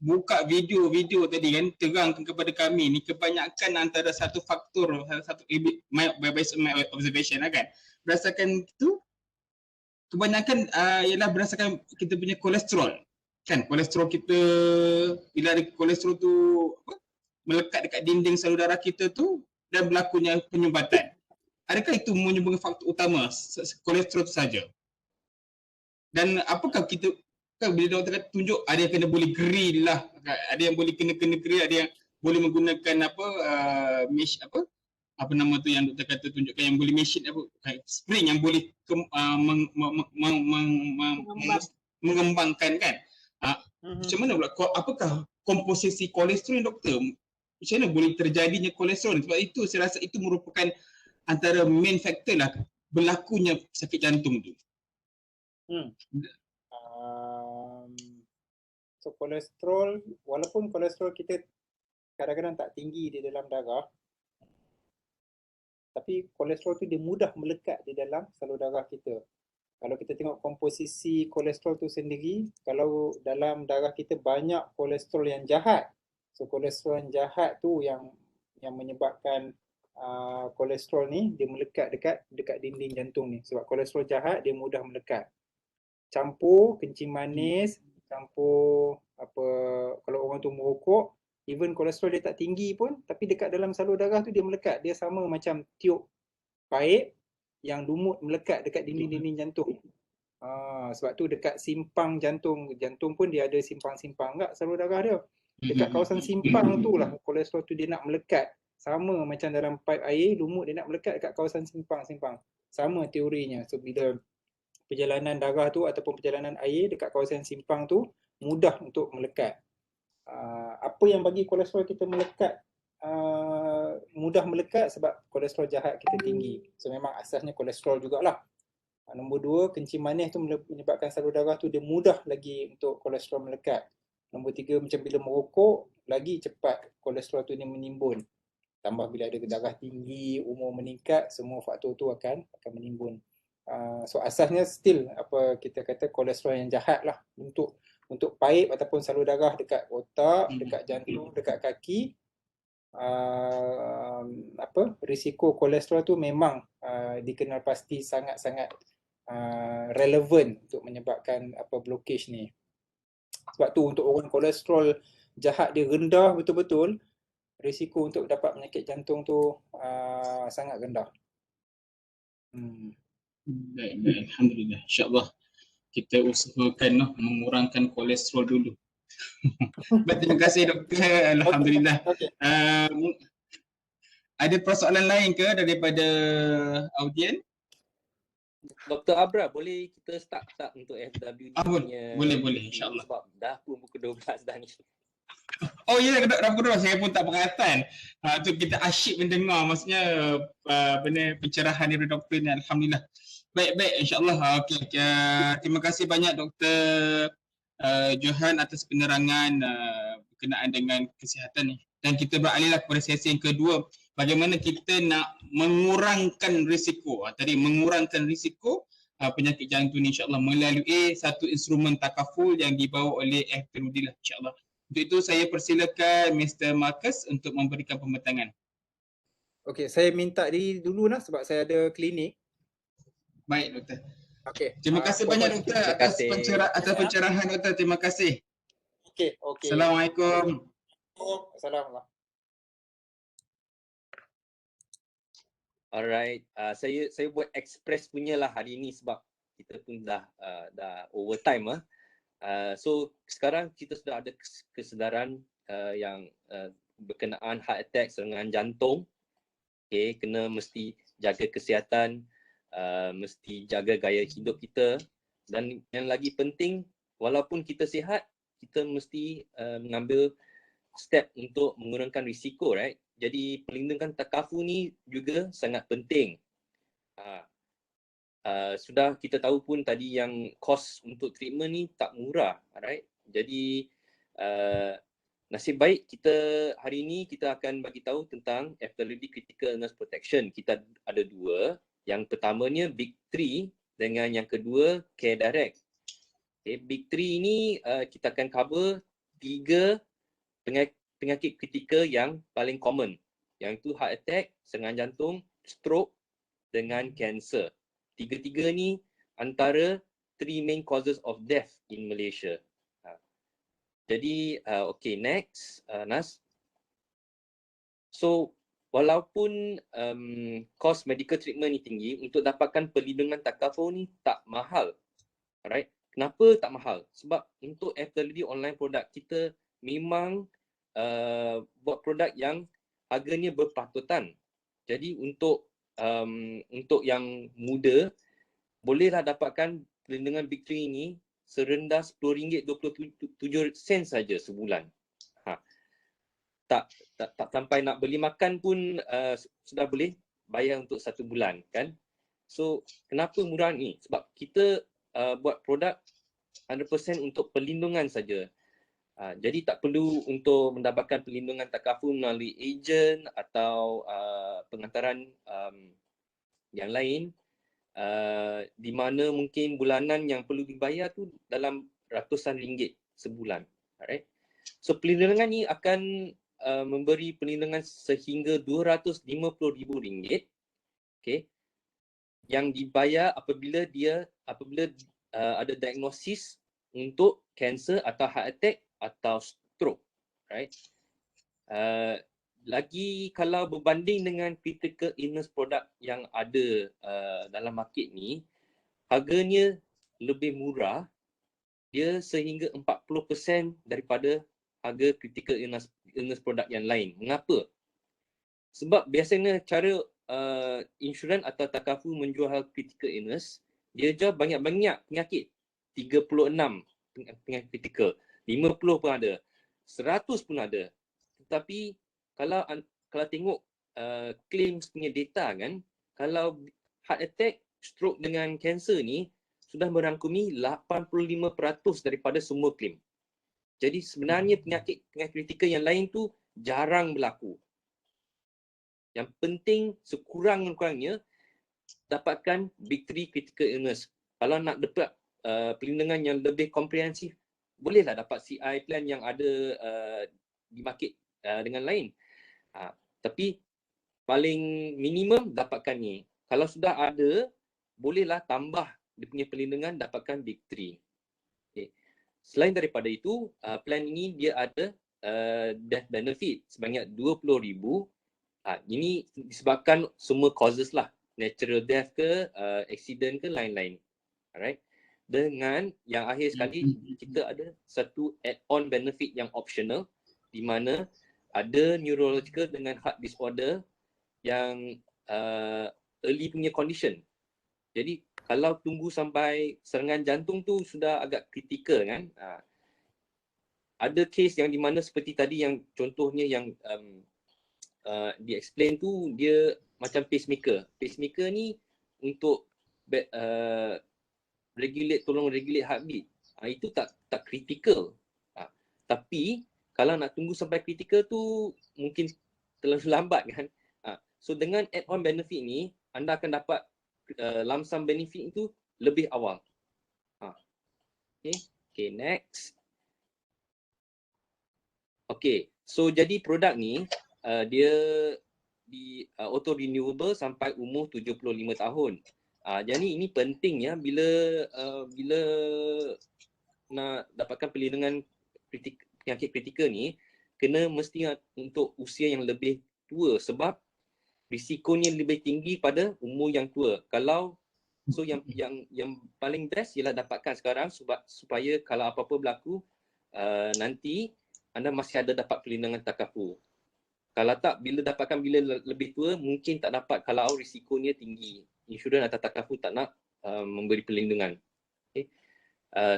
buka video tadi kan, terangkan kepada kami ni kebanyakan antara satu faktor, satu my observation lah kan. Berdasarkan itu, kebanyakan ialah berdasarkan kita punya kolesterol. Kan kolesterol kita, bila ada kolesterol tu melekat dekat dinding salur darah kita tu dan berlakunya penyumbatan. Adakah itu menyumbang faktor utama kolesterol tu saja? Dan apakah kita, kan bila doktor kata tunjuk ada yang kena boleh grill lah, ada yang boleh kena grill, ada yang boleh menggunakan apa nama tu yang doktor kata tunjukkan yang boleh machine spring yang boleh mengembangkan kan. Macam mana pula, apakah komposisi kolesterol doktor? Macam mana boleh terjadinya kolesterol? Sebab itu saya rasa itu merupakan antara main factor lah berlakunya sakit jantung tu. So kolesterol, walaupun kolesterol kita kadang-kadang tak tinggi di dalam darah, tapi kolesterol tu dia mudah melekat di dalam salur darah kita. Kalau kita tengok komposisi kolesterol tu sendiri, kalau dalam darah kita banyak kolesterol yang jahat. So kolesterol yang jahat tu yang menyebabkan kolesterol ni dia melekat dekat dinding jantung ni. Sebab kolesterol jahat dia mudah melekat. Campur kencing manis, campur kalau orang tu merokok, even kolesterol dia tak tinggi pun, tapi dekat dalam salur darah tu dia melekat. Dia sama macam tiup paip yang lumut melekat dekat dinding-dinding jantung. Sebab tu dekat simpang jantung pun dia ada simpang-simpang kat salur darah dia. Dekat kawasan simpang tu lah kolesterol tu dia nak melekat. Sama macam dalam paip air, lumut dia nak melekat dekat kawasan simpang-simpang. Sama teorinya. So bila perjalanan darah tu ataupun perjalanan air dekat kawasan simpang tu mudah untuk melekat. Apa yang bagi kolesterol kita melekat, mudah melekat sebab kolesterol jahat kita tinggi. So memang asasnya kolesterol jugalah. Nombor 2, kencing manis tu menyebabkan salur darah tu dia mudah lagi untuk kolesterol melekat. Nombor 3, macam bila merokok, lagi cepat kolesterol tu ni menimbun. Tambah bila ada darah tinggi, umur meningkat, semua faktor tu akan menimbun. So asasnya still kita kata kolesterol yang jahat lah untuk paip ataupun salur darah dekat otak, dekat jantung, dekat kaki. Risiko kolesterol tu memang dikenal pasti sangat-sangat relevan untuk menyebabkan blockage ni. Sebab tu untuk orang kolesterol jahat dia rendah betul-betul, risiko untuk dapat penyakit jantung tu sangat rendah. Baik, alhamdulillah. InsyaAllah kita usahakan mengurangkan kolesterol dulu. Baik, terima kasih doktor. Alhamdulillah. Okay. Ada persoalan lain ke daripada audien? Dr. Abra, boleh kita start untuk FWD punya? Boleh insyaAllah. Sebab dah pun pukul 12 dah ni. Oh ya, dah pukul 12. Saya pun tak perasan. Tu kita asyik mendengar, maksudnya pencerahan daripada doktor ni. Alhamdulillah. Baik, insyaAllah. Okay. Terima kasih banyak Dr. Johan atas penerangan berkenaan dengan kesihatan ni. Dan kita beralihlah kepada sesi yang kedua. Bagaimana kita nak mengurangkan risiko. Tadi mengurangkan risiko penyakit jantung ni insyaAllah melalui satu instrumen takaful yang dibawa oleh FWD lah insyaAllah. Untuk itu saya persilakan Mr. Marcus untuk memberikan pembentangan. Okey, saya minta diri dulu lah sebab saya ada klinik. Baik doktor. Okey. Terima kasih banyak doktor Terima atas kasih. pencerahan doktor. Terima kasih. Okey. Assalamualaikum. Assalamualaikum. Alright, saya buat express punya lah hari ni sebab kita pun dah overtime . So sekarang kita sudah ada kesedaran yang berkenaan heart attack, serangan jantung. Okay, kena mesti jaga kesihatan, mesti jaga gaya hidup kita, dan yang lagi penting walaupun kita sihat, kita mesti mengambil step untuk mengurangkan risiko, right? Jadi perlindungan takafu ni juga sangat penting. Sudah kita tahu pun tadi yang kos untuk treatment ni tak murah, right? Jadi nasib baik kita hari ni kita akan bagi tahu tentang FWD Critical Illness Protection. Kita ada dua. Yang pertamanya Big 3 dengan yang kedua Care Direct. Okay, Big 3 ni kita akan cover 3 penyakit kritikal yang paling common. Yang itu heart attack, serangan jantung, stroke dengan cancer. Tiga-tiga ni antara 3 main causes of death in Malaysia. Jadi, okay, next, Nas. So, walaupun cost medical treatment ni tinggi, untuk dapatkan perlindungan takafu ni tak mahal. Alright? Kenapa tak mahal? Sebab untuk FWD online product, kita memang buat produk yang harganya berpatutan. Jadi untuk yang muda, bolehlah dapatkan perlindungan Big 3 ini serendah RM10.27 saja sebulan. Tak sampai nak beli makan pun sudah boleh bayar untuk 1 bulan, kan? So kenapa murah ni? Sebab kita buat produk 100% untuk perlindungan saja. Jadi tak perlu untuk mendapatkan perlindungan takafu melalui ejen atau pengantaran yang lain, di mana mungkin bulanan yang perlu dibayar tu dalam ratusan ringgit sebulan. Alright. So perlindungan ni akan memberi perlindungan sehingga RM250,000, okay, yang dibayar apabila ada diagnosis untuk kanser atau heart attack atau stroke, right? Lagi kalau berbanding dengan critical illness product yang ada dalam market ni, harganya lebih murah, dia sehingga 40% daripada harga critical illness product yang lain. Mengapa? Sebab biasanya cara insurans atau takafu menjual critical illness, dia jual banyak-banyak penyakit. 36 penyakit kritikal, 50 pun ada, 100 pun ada. Tetapi kalau tengok claims punya data kan, kalau heart attack, stroke dengan kanser ni sudah merangkumi 85% daripada semua claim. Jadi sebenarnya penyakit kritikal yang lain tu jarang berlaku. Yang penting sekurang-kurangnya dapatkan Big 3 critical illness. Kalau nak dapat perlindungan yang lebih komprehensif, bolehlah dapat CI plan yang ada di market dengan lain. Tapi paling minimum dapatkan ni. Kalau sudah ada, bolehlah tambah dia punya perlindungan, dapatkan Big 3. Okay. Selain daripada itu, plan ini dia ada death benefit sebanyak RM20,000. Ini disebabkan semua causes lah. Natural death ke, accident ke, lain-lain. Alright. Dengan yang akhir sekali, kita ada satu add-on benefit yang optional, di mana ada neurological dengan heart disorder yang early punya condition. Jadi kalau tunggu sampai serangan jantung tu sudah agak kritikal kan. Ada case yang di mana seperti tadi yang contohnya yang di-explain tu, dia macam pacemaker. Pacemaker ni untuk tolong regulate heartbeat. Itu tak kritikal. Tapi kalau nak tunggu sampai kritikal tu mungkin terlalu lambat kan. So dengan add-on benefit ni, anda akan dapat lump sum benefit itu lebih awal. Okay, next. Okay, so jadi produk ni dia di auto renewable sampai umur 75 tahun. Jadi ini pentingnya bila nak dapatkan perlindungan penyakit kritikal ni, kena mesti untuk usia yang lebih tua sebab risikonya lebih tinggi pada umur yang tua. Kalau yang paling best ialah dapatkan sekarang supaya kalau apa-apa berlaku nanti anda masih ada dapat perlindungan takaful. Kalau tak, bila dapatkan bila lebih tua, mungkin tak dapat kalau risikonya tinggi. Insurans atau takaful tak nak memberi perlindungan. Okay.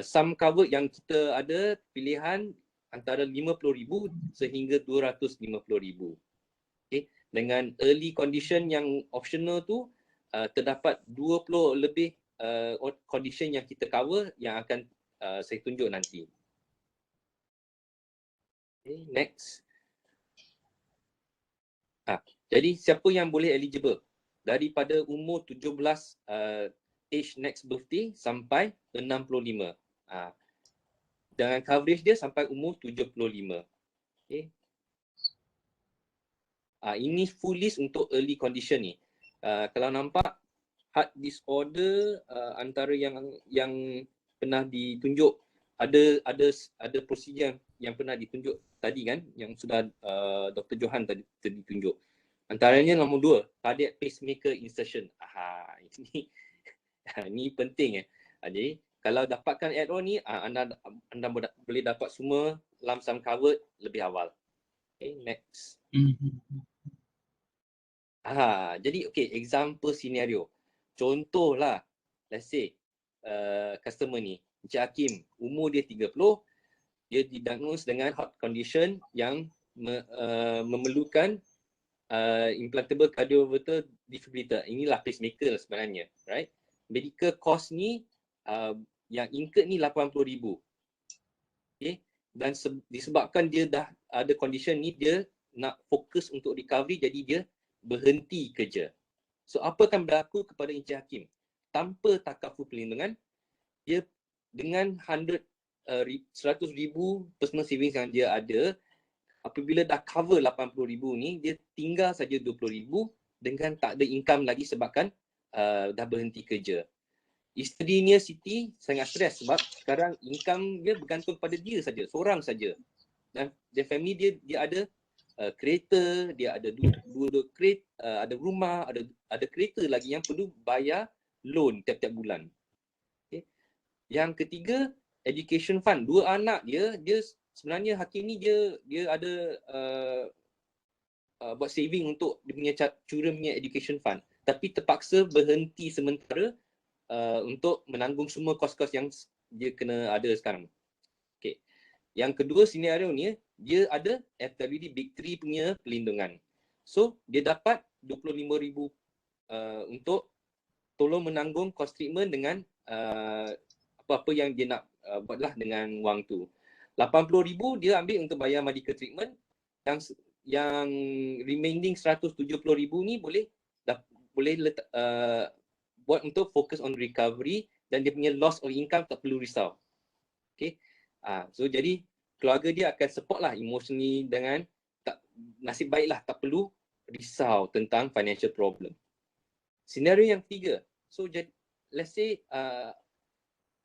Sum cover yang kita ada pilihan antara 50,000 sehingga 250,000. Okay. Dengan early condition yang optional tu, terdapat 20 lebih condition yang kita cover yang akan saya tunjuk nanti. Okay, next. Jadi siapa yang boleh eligible? Daripada umur 17 age next birthday sampai 65. Dengan coverage dia sampai umur 75. Okay. Ini full list untuk early condition ni. Kalau nampak heart disorder antara yang pernah ditunjuk, ada prosedur yang pernah ditunjuk tadi kan, yang sudah Dr. Johan tadi ditunjuk. Antaranya nombor 2, cardiac pacemaker insertion. Ini penting. Jadi kalau dapatkan add-on ni, anda boleh dapat semua lump sum covered lebih awal. Okay, next. Jadi okay, example scenario. Contohlah, let's say customer ni, Encik Hakim, umur dia 30, dia didiagnose dengan heart condition yang memerlukan implantable cardioverter defibrillator. Inilah pacemaker sebenarnya, right? Medical cost ni yang incurred ni 80,000. Okay? Dan disebabkan dia dah ada condition ni, dia nak fokus untuk recovery, jadi dia berhenti kerja. So apa akan berlaku kepada Encik Hakim? Tanpa takaful perlindungan, dia dengan 100,000 personal savings yang dia ada, apabila dah cover 80,000 ni, dia tinggal saja 20,000 dengan tak ada income lagi sebabkan dah berhenti kerja. Isterinya Siti sangat stres sebab sekarang income dia bergantung pada dia saja, seorang saja. Dan family dia ada kereta, dia ada dua kereta, ada rumah, ada kereta lagi yang perlu bayar loan tiap-tiap bulan. Okay. Yang ketiga, education fund. 2 anak dia sebenarnya Hakim ni dia ada buat saving untuk dia punya children punya education fund, tapi terpaksa berhenti sementara untuk menanggung semua kos-kos yang dia kena ada sekarang. Okay. Yang kedua senario ni, dia ada FWD Big 3 punya perlindungan. So dia dapat 25,000 untuk tolong menanggung cost treatment dengan apa-apa yang dia nak buatlah dengan wang tu. 80,000 dia ambil untuk bayar medical treatment. Yang remaining 170,000 ni boleh buat untuk fokus on recovery, dan dia punya loss of income tak perlu risau. Okay. So jadi keluarga dia akan support lah emotionally dengan nasib baiklah, tak perlu risau tentang financial problem. Senario yang ketiga. So let's say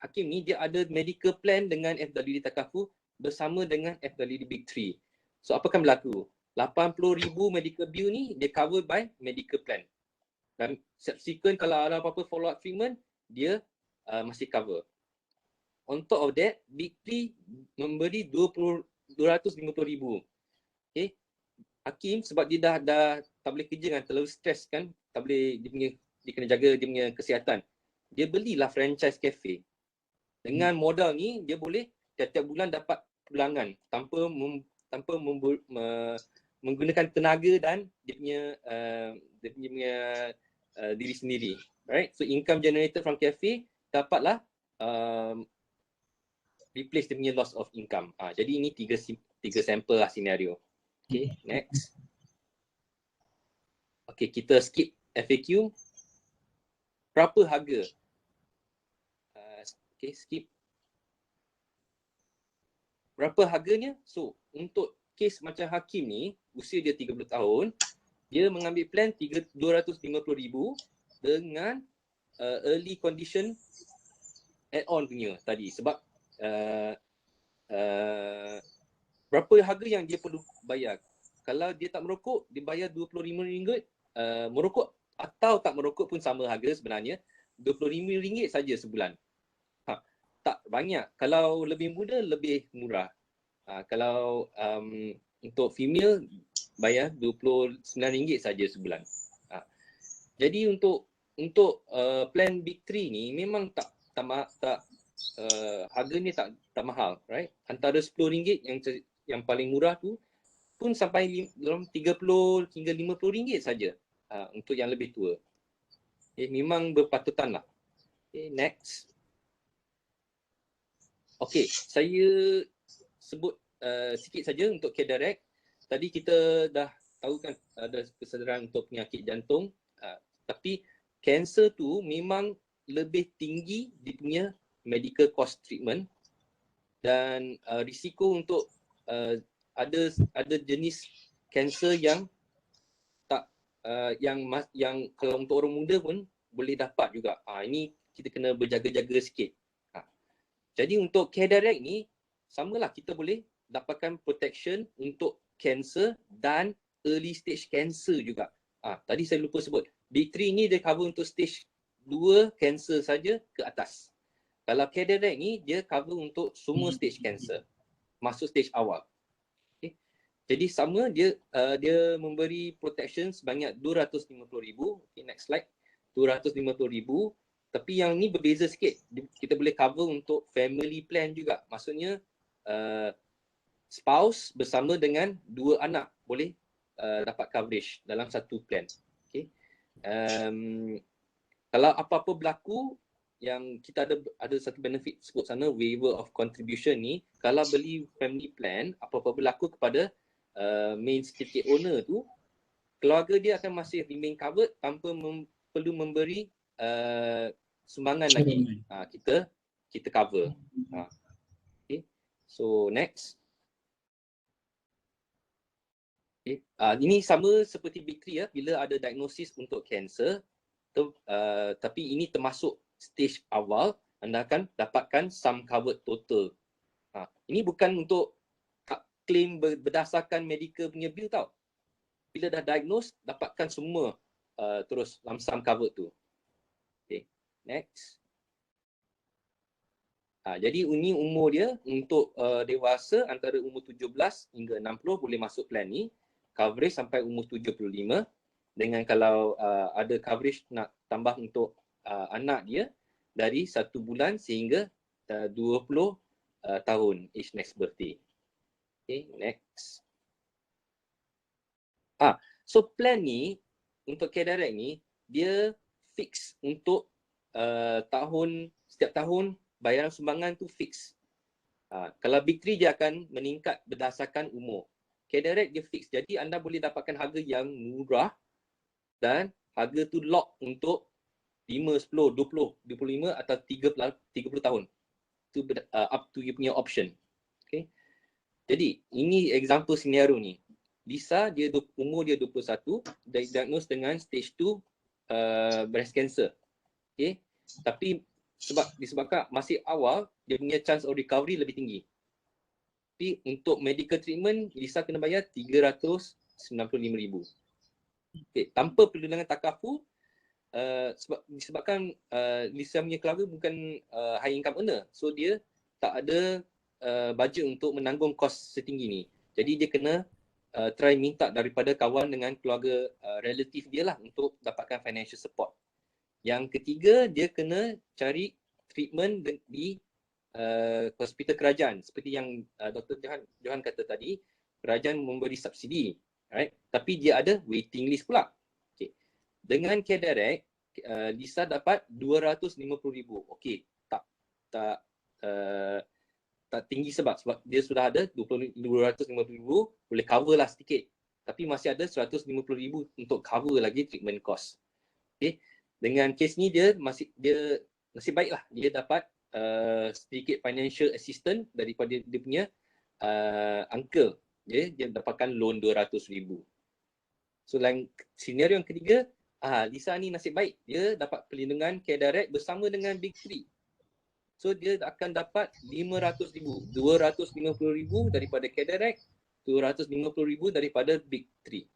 Hakim ni dia ada medical plan dengan FWD takaful bersama dengan FWD Big 3. So apa akan berlaku? 80,000 medical bill ni dia covered by medical plan. Dan subsequent kalau ada apa-apa follow up treatment, dia masih cover. On top of that, Big 3 memberi 250,000. Okay. Hakim sebab dia dah tak boleh kerja kan, terlalu stres kan, tak boleh, dia kena jaga dia punya kesihatan. Dia belilah franchise cafe. Dengan modal ni dia boleh tiap-tiap bulan dapat pulangan tanpa menggunakan tenaga dan dia punya diri sendiri, right? So income generated from cafe dapatlah replace dia punya loss of income. Jadi ini tiga sampel lah senario. Okay, next. Okay, kita skip FAQ. Berapa harga? Okay, skip. Berapa harganya? So untuk kes macam Hakim ni, usia dia 30 tahun, dia mengambil plan 250,000 dengan early condition add-on punya tadi. Sebab berapa harga yang dia perlu bayar. Kalau dia tak merokok, dia bayar RM25. Merokok atau tak merokok pun sama harga sebenarnya. RM25 saja sebulan. Tak banyak. Kalau lebih muda, lebih murah. Kalau untuk female, bayar RM29 saja sebulan. Jadi untuk plan Big 3 ni memang harga ni tak mahal, right? Antara RM10 yang paling murah tu pun sampai dalam RM30 hingga RM50 saja untuk yang lebih tua. Memang berpatutan lah. Next. Saya sebut sikit saja untuk Kedarek. Tadi kita dah tahu kan ada kesedaran untuk penyakit jantung, tapi kanser tu memang lebih tinggi dia punya medical cost treatment, dan risiko untuk ada jenis kanser yang tak yang kalau untuk orang muda pun boleh dapat juga. Ini kita kena berjaga-jaga sikit. Jadi untuk Kedarek ni samalah, kita boleh dapatkan protection untuk kanser dan early stage cancer juga. Tadi saya lupa sebut, Big 3 ni dia cover untuk stage 2 cancer saja ke atas. Kalau Kedarek ni dia cover untuk semua stage cancer, masuk stage awal. Jadi sama, dia memberi protection sebanyak 250,000. Next slide. 250,000. Tapi yang ni berbeza sikit. Kita boleh cover untuk family plan juga. Maksudnya spouse bersama dengan 2 anak boleh dapat coverage dalam satu plan. Kalau apa-apa berlaku, yang kita ada satu benefit sebut sana, waiver of contribution ni, kalau beli family plan, apa-apa berlaku kepada main certificate owner tu, keluarga dia akan masih remain covered tanpa perlu memberi sumbangan lagi. Kita cover. So next. Ini sama seperti Big 3 ya, bila ada diagnosis untuk kanser, tapi ini termasuk stage awal, anda akan dapatkan sum covered total. Ini bukan untuk claim berdasarkan medical punya bill tau. Bila dah diagnose, dapatkan semua terus lump sum covered tu. Next. Jadi ini umur dia untuk dewasa antara umur 17 hingga 60 boleh masuk plan ni. Coverage sampai umur 75. Dengan kalau ada coverage nak tambah untuk anak dia dari 1 bulan sehingga 20 tahun age next birthday. Next. So plan ni untuk Kedarek ni dia fix untuk setiap tahun bayaran sumbangan tu fix. Kalau Big 3 dia akan meningkat berdasarkan umur. Kedarek dia fix. Jadi anda boleh dapatkan harga yang murah dan harga tu lock untuk 5, 10, 20, 25 atau 30 tahun. Itu up to you punya option. Jadi ini example scenario ni. Lisa dia umur dia 21, diagnose dengan stage 2 breast cancer. Tapi disebabkan masih awal, dia punya chance of recovery lebih tinggi. Tapi untuk medical treatment, Lisa kena bayar 395,000. Tanpa perlindungan takaful, disebabkan Lisa punya keluarga bukan high income earner. So dia tak ada budget untuk menanggung kos setinggi ni. Jadi dia kena try minta daripada kawan dengan keluarga relatif dia lah untuk dapatkan financial support. Yang ketiga, dia kena cari treatment di hospital kerajaan. Seperti yang Dr. Johan kata tadi, kerajaan memberi subsidi. Right? Tapi dia ada waiting list pula. Dengan Kedarek, Lisa dapat 250,000. Tak tinggi sebab dia sudah ada 250,000, boleh cover lah sedikit. Tapi masih ada 150,000 untuk cover lagi treatment cost. Dengan kes ni dia nasib baik lah, dia dapat sedikit financial assistance daripada dia punya uncle dia dapatkan loan 200,000. So lain senario yang ketiga, Lisa ni nasib baik, dia dapat perlindungan Care Direct bersama dengan Big 3. So dia akan dapat 500,000, 250,000 daripada Care Direct, 250,000 daripada Big 3.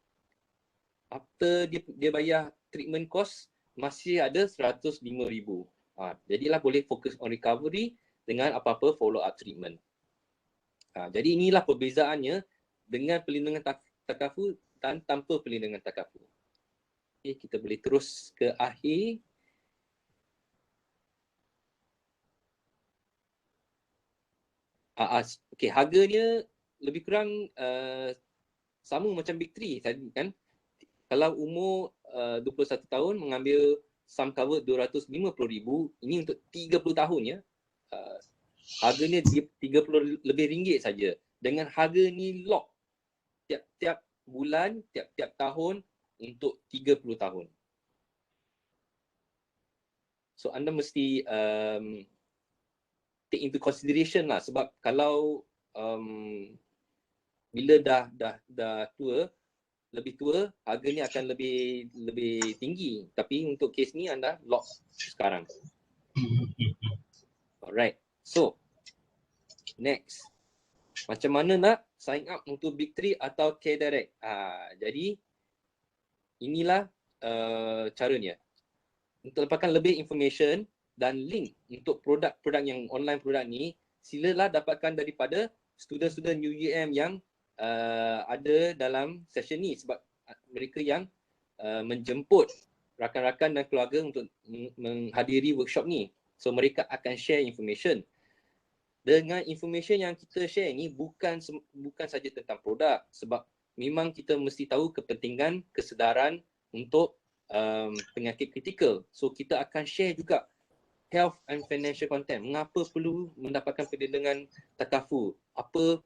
After dia bayar treatment cost, masih ada 105,000. Jadilah boleh fokus on recovery dengan apa-apa follow up treatment. Jadi inilah perbezaannya dengan perlindungan takaful dan tanpa perlindungan takaful. Okay, kita boleh terus ke akhir. Okay, harganya lebih kurang sama macam Big 3 tadi kan. Kalau umur 21 tahun mengambil sum cover 250,000, ini untuk 30 tahun ya. Harganya 30 lebih ringgit saja. Dengan harga ni lock tiap-tiap bulan, tiap-tiap tahun untuk 30 tahun. So anda mesti take into consideration lah, sebab kalau bila dah tua, lebih tua, harganya akan lebih tinggi. Tapi untuk kes ni anda lock sekarang. Alright. So next, macam mana nak sign up untuk Big 3 atau Care Direct? Jadi inilah caranya. Untuk dapatkan lebih information dan link untuk produk-produk yang online produk ni, silalah dapatkan daripada student-student UUM yang ada dalam session ni, sebab mereka yang menjemput rakan-rakan dan keluarga untuk menghadiri workshop ni. So mereka akan share information. Dengan information yang kita share ni bukan saja tentang produk, sebab memang kita mesti tahu kepentingan kesedaran untuk penyakit kritikal. So kita akan share juga health and financial content. Mengapa perlu mendapatkan perlindungan takaful? Apa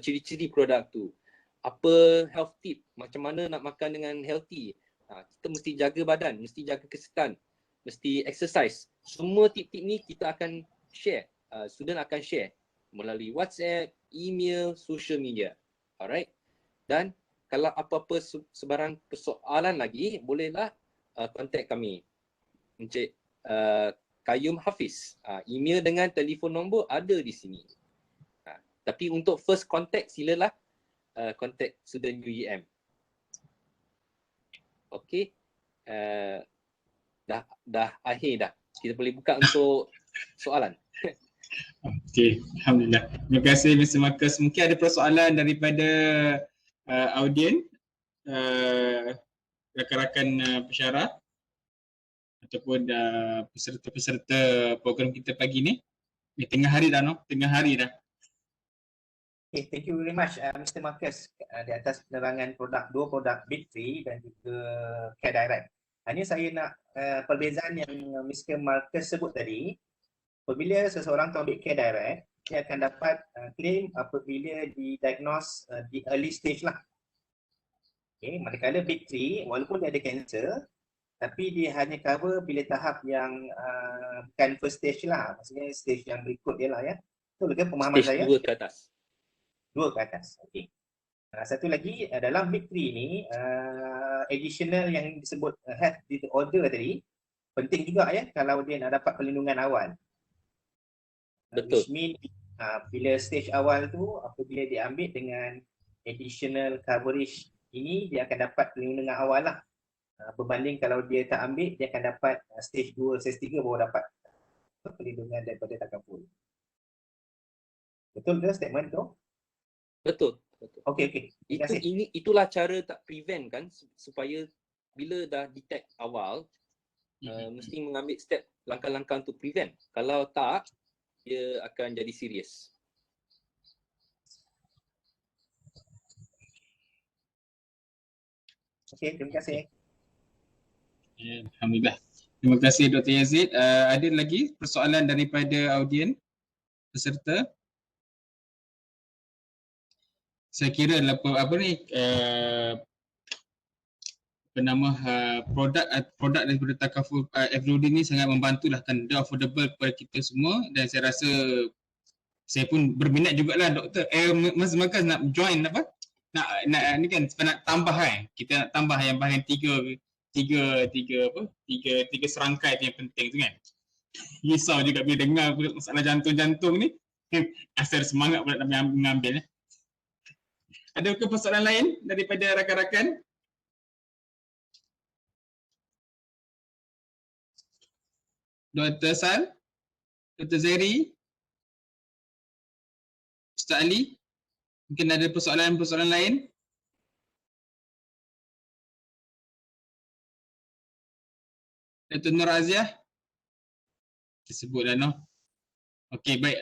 ciri-ciri produk tu? Apa health tip? Macam mana nak makan dengan healthy? Kita mesti jaga badan, mesti jaga kesihatan, mesti exercise. Semua tip-tip ni kita akan share. Student akan share melalui WhatsApp, email, social media. Alright. Dan kalau apa-apa sebarang persoalan lagi, bolehlah contact kami. Encik Qayyum Hafiz. Email dengan telefon nombor ada di sini. Tapi untuk first contact, silalah contact student UEM. Okey. Dah akhir dah. Kita boleh buka untuk soalan. Okey, alhamdulillah. Terima kasih Mr. Marcus. Mungkin ada persoalan daripada audien, rakan-rakan pensyarah ataupun peserta-peserta program kita pagi ni. Tengah hari dah, tengah hari dah. Okay, thank you very much Mr. Marcus di atas penerangan dua produk Big 3 dan juga Care Direct. Hanya saya nak perbezaan yang Mr. Marcus sebut tadi. Apabila seseorang tu ambil Care Direct, dia akan dapat claim apabila didiagnose di early stage lah. Okay, manakala Big 3, walaupun dia ada kanser, tapi dia hanya cover bila tahap yang bukan first stage lah. Maksudnya stage yang berikut dia lah ya. Betul ke pemahaman saya? Stage 2 ke atas. 2 ke atas, okey. Satu lagi, dalam Big 3 ni, additional yang disebut health disorder tadi, penting juga ya kalau dia nak dapat perlindungan awal. Betul. Which mean bila stage awal tu, apabila diambil dengan additional coverage ini, dia akan dapat perlindungan awal lah. Berbanding kalau dia tak ambil, dia akan dapat stage 2, stage 3 baru dapat perlindungan daripada takaful. Betul ke statement tu? Betul. Okey. Itulah cara tak prevent kan, supaya bila dah detect awal, mesti mengambil step langkah-langkah untuk prevent. Kalau tak, dia akan jadi serius. Okey, terima kasih. Alhamdulillah. Terima kasih Dr. Yazid. Ada lagi persoalan daripada audien peserta? Saya kira produk daripada takaful FWD ni sangat membantulah kan, dia affordable kepada kita semua, dan saya rasa Saya pun berminat jugalah doktor. Mas Marcus nak join apa? Nak ni kan sebab nak tambah kan. Kita nak tambah yang bahagian tiga serangkai tu yang penting tu kan. Risau juga bila dengar masalah jantung-jantung ni. Asal semangat pula nak mengambil. Ada ke persoalan lain daripada rakan-rakan? Dr. Sal? Dr. Zairi? Ustaz Ali? Mungkin ada persoalan-persoalan lain? Dr. Nur Aziah? Kita sebut dah, no? Okey, baik.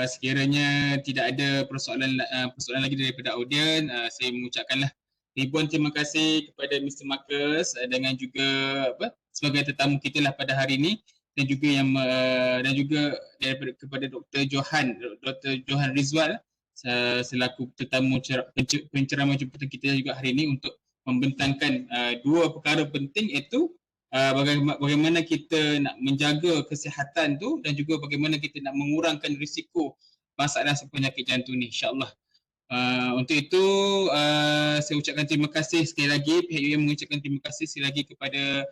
Sekiranya tidak ada persoalan lagi daripada audien, saya mengucapkanlah ribuan terima kasih kepada Mr. Marcus dengan juga sebagai tetamu kita lah pada hari ini, dan juga kepada Dr. Johan Rizwal selaku tetamu penceramah jemputan kita juga hari ini untuk membentangkan dua perkara penting, iaitu bagaimana kita nak menjaga kesihatan tu dan juga bagaimana kita nak mengurangkan risiko masalah penyakit jantung ni, insya-Allah. Untuk itu saya ucapkan terima kasih sekali lagi, pihak UM mengucapkan terima kasih sekali lagi kepada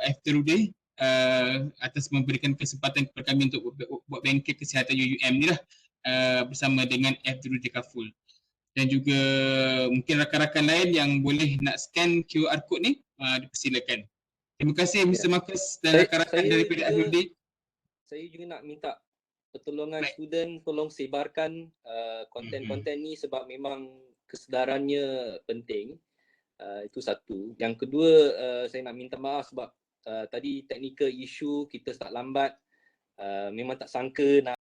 FTRUD atas memberikan kesempatan kepada kami untuk buat bengkel kesihatan UUM ni lah bersama dengan FTRUD Kaful. Dan juga mungkin rakan-rakan lain yang boleh nak scan QR code ni, dipersilakan. Terima kasih Mr. Marcus dan rakan-rakan daripada FTRUD. Saya juga nak minta pertolongan student, tolong sebarkan konten-konten ni sebab memang kesedarannya penting. Itu satu. Yang kedua, saya nak minta maaf sebab tadi technical issue kita start lambat. Memang tak sangka nak